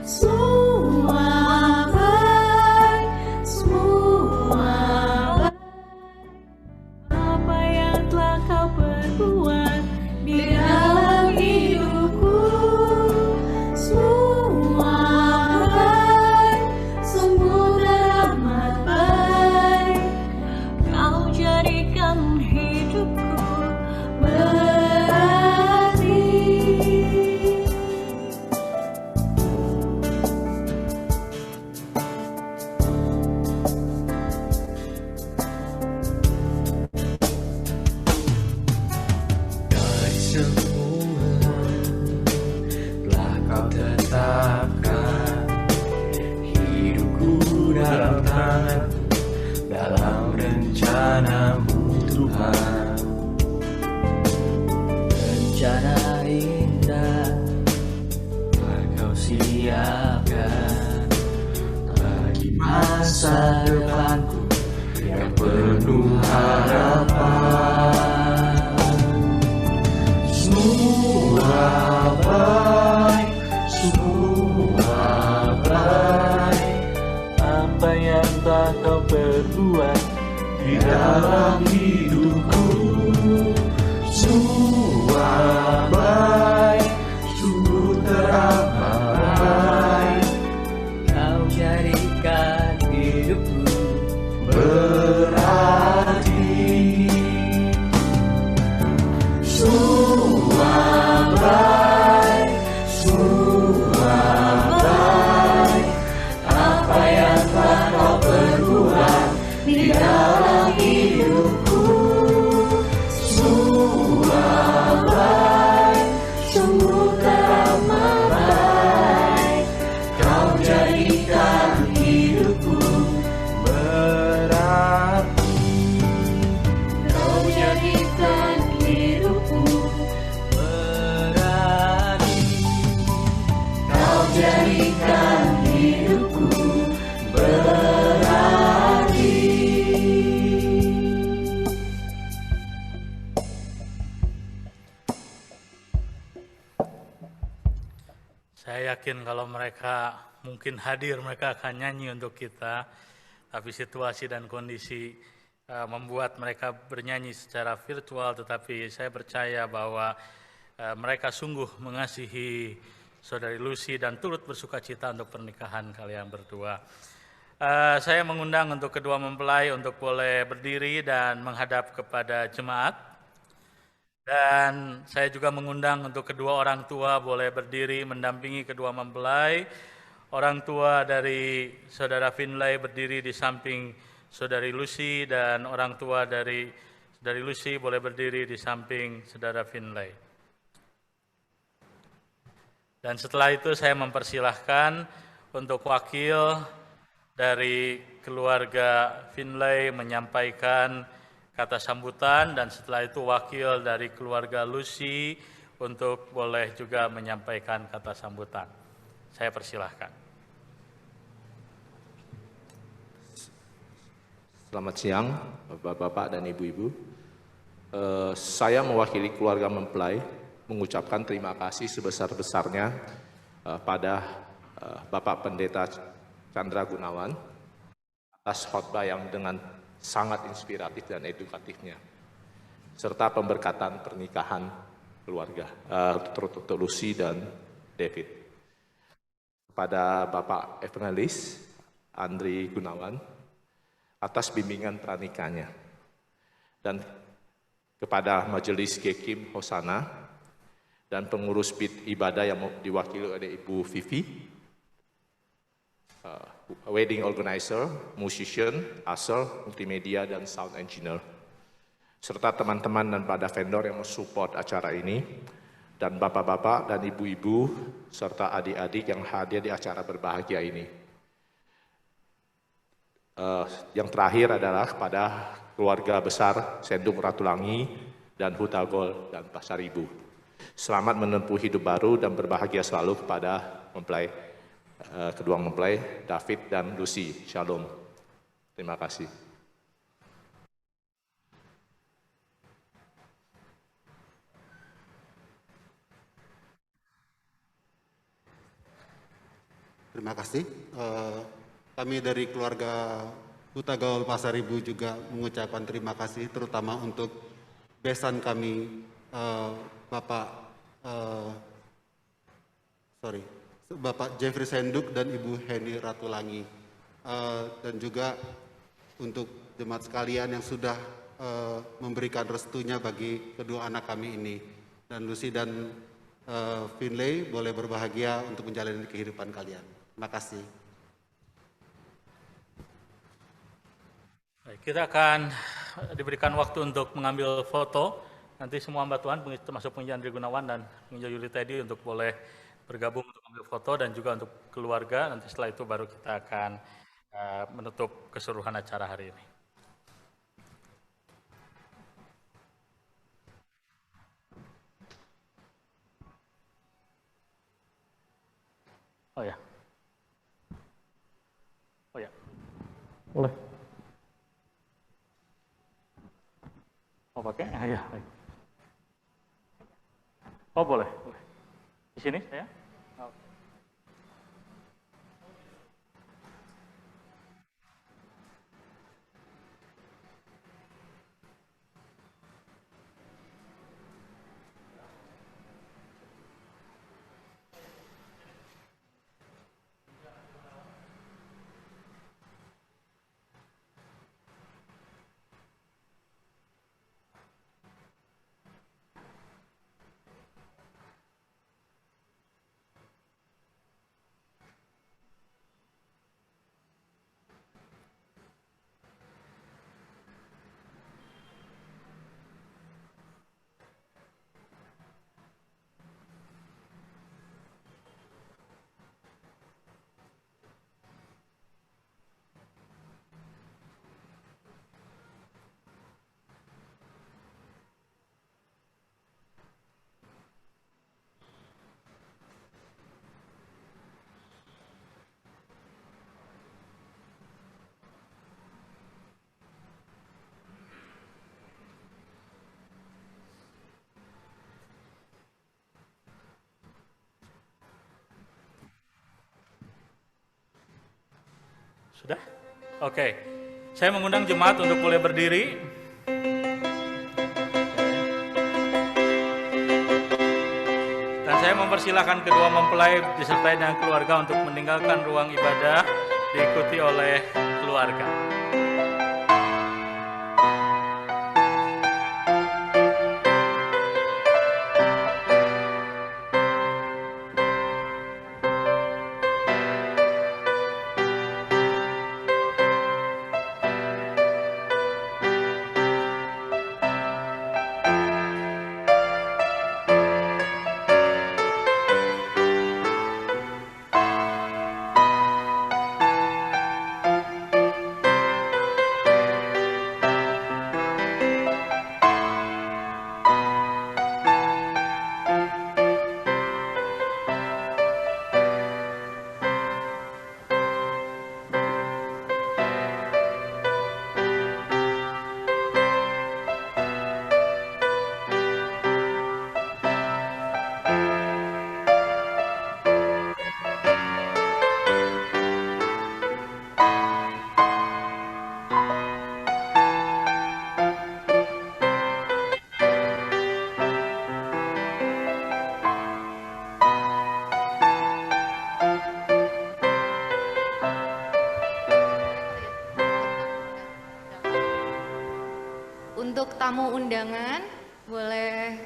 Semua baik, apa yang telah kau perbuat di dalam hidupku. Semua baik, sungguh teramat baik. indah telah kau siapkan bagi masa depanku yang penuh harapan. Semua baik, semua baik, apa yang telah kau perbuat di dalam hidupku. Semua baik, sungguh teramat baik, kau jadikan hidupku berarti. Semua baik, semua baik, apa yang telah kau perbuat di dalam hidupku. Semua baik, sungguh teramat baik, kau jadikan hidupku berarti. Kau jadikan hidupku berarti. Kau jadikan hidupku berarti. Saya yakin kalau mereka mungkin hadir, mereka akan nyanyi untuk kita. Tapi situasi dan kondisi membuat mereka bernyanyi secara virtual. Tetapi saya percaya bahwa mereka sungguh mengasihi Saudari Lucy dan turut bersuka cita untuk pernikahan kalian berdua. Saya mengundang untuk kedua mempelai untuk boleh berdiri dan menghadap kepada jemaat. Dan saya juga mengundang untuk kedua orang tua boleh berdiri mendampingi kedua mempelai. Orang tua dari Saudara Finlay berdiri di samping Saudari Lucy, dan orang tua dari Saudari Lucy boleh berdiri di samping Saudara Finlay. Dan setelah itu saya mempersilahkan untuk wakil dari keluarga Finlay menyampaikan kata sambutan, dan setelah itu wakil dari keluarga Lucy untuk boleh juga menyampaikan kata sambutan. Saya persilahkan. Selamat siang, Bapak-bapak dan Ibu-ibu. Saya mewakili keluarga mempelai mengucapkan terima kasih sebesar-besarnya pada Bapak Pendeta Chandra Gunawan atas khotbah yang dengan sangat inspiratif dan edukatifnya, serta pemberkatan pernikahan keluarga untuk Lucy dan David. Kepada Bapak Evangelis Andri Gunawan atas bimbingan pernikahannya, dan kepada Majelis Gekim Hosana dan pengurus BIT ibadah yang diwakili oleh Ibu Vivi, wedding organizer, musician, usher, multimedia, dan sound engineer, serta teman-teman dan pada vendor yang mensupport acara ini, dan bapak-bapak dan ibu-ibu, serta adik-adik yang hadir di acara berbahagia ini. Yang terakhir adalah kepada keluarga besar Senduk Ratulangi dan Hutagol dan Pasar Ibu. Selamat menempuh hidup baru dan berbahagia selalu kepada kedua mempelai David dan Lucy. Shalom. Terima kasih. Terima kasih. Kami dari keluarga Huta Gaul Pasar Ibu juga mengucapkan terima kasih, terutama untuk besan kami, Bapak Jeffrey Senduk dan Ibu Heni Ratulangi, dan juga untuk jemaat sekalian yang sudah memberikan restunya bagi kedua anak kami ini. Dan Lucy dan Finlay boleh berbahagia untuk menjalani kehidupan kalian. Terima kasih. Baik, kita akan diberikan waktu untuk mengambil foto. Nanti semua hamba Tuhan, termasuk penginjil Andri Gunawan dan penginjil Yuli Teddy, untuk boleh bergabung untuk ambil foto, dan juga untuk keluarga. Nanti setelah itu baru kita akan menutup keseluruhan acara hari ini. Oh ya. Oh ya. Boleh. Mau pakai? Ya. Oh boleh. Boleh. Di sini saya. Oke. Sudah? Oke. Saya mengundang jemaat untuk boleh berdiri. Dan saya mempersilahkan kedua mempelai disertai dengan keluarga untuk meninggalkan ruang ibadah, diikuti oleh keluarga. Untuk tamu undangan,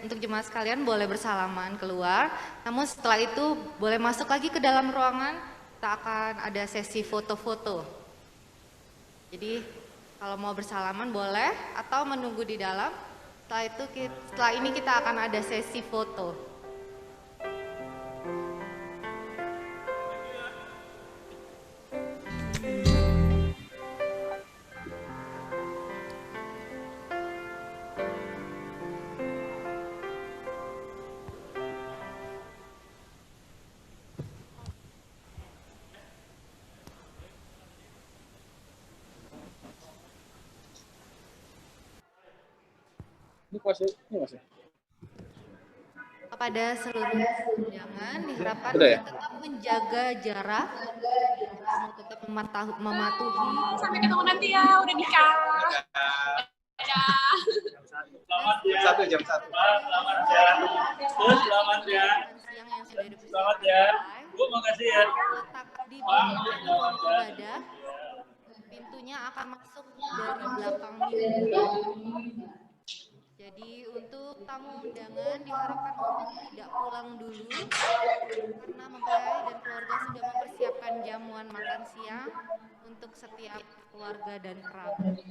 untuk jemaat sekalian boleh bersalaman keluar. Namun setelah itu boleh masuk lagi ke dalam ruangan, kita akan ada sesi foto-foto. Jadi kalau mau bersalaman boleh atau menunggu di dalam. Setelah ini kita akan ada sesi foto. Kepada seluruh undangan diharapkan tetap menjaga jarak, tetap mematuhi. Sampai ketemu nanti ya, udah nikah. Jam 1. Selamat ya. Selamat ya. Selamat ya. Bu, makasih ya. Di ruang ibadah, pintunya akan masuk dari belakang minggu. Jadi untuk tamu undangan diharapkan untuk tidak pulang dulu karena mempelai dan keluarga sudah mempersiapkan jamuan makan siang untuk setiap keluarga dan kerabat.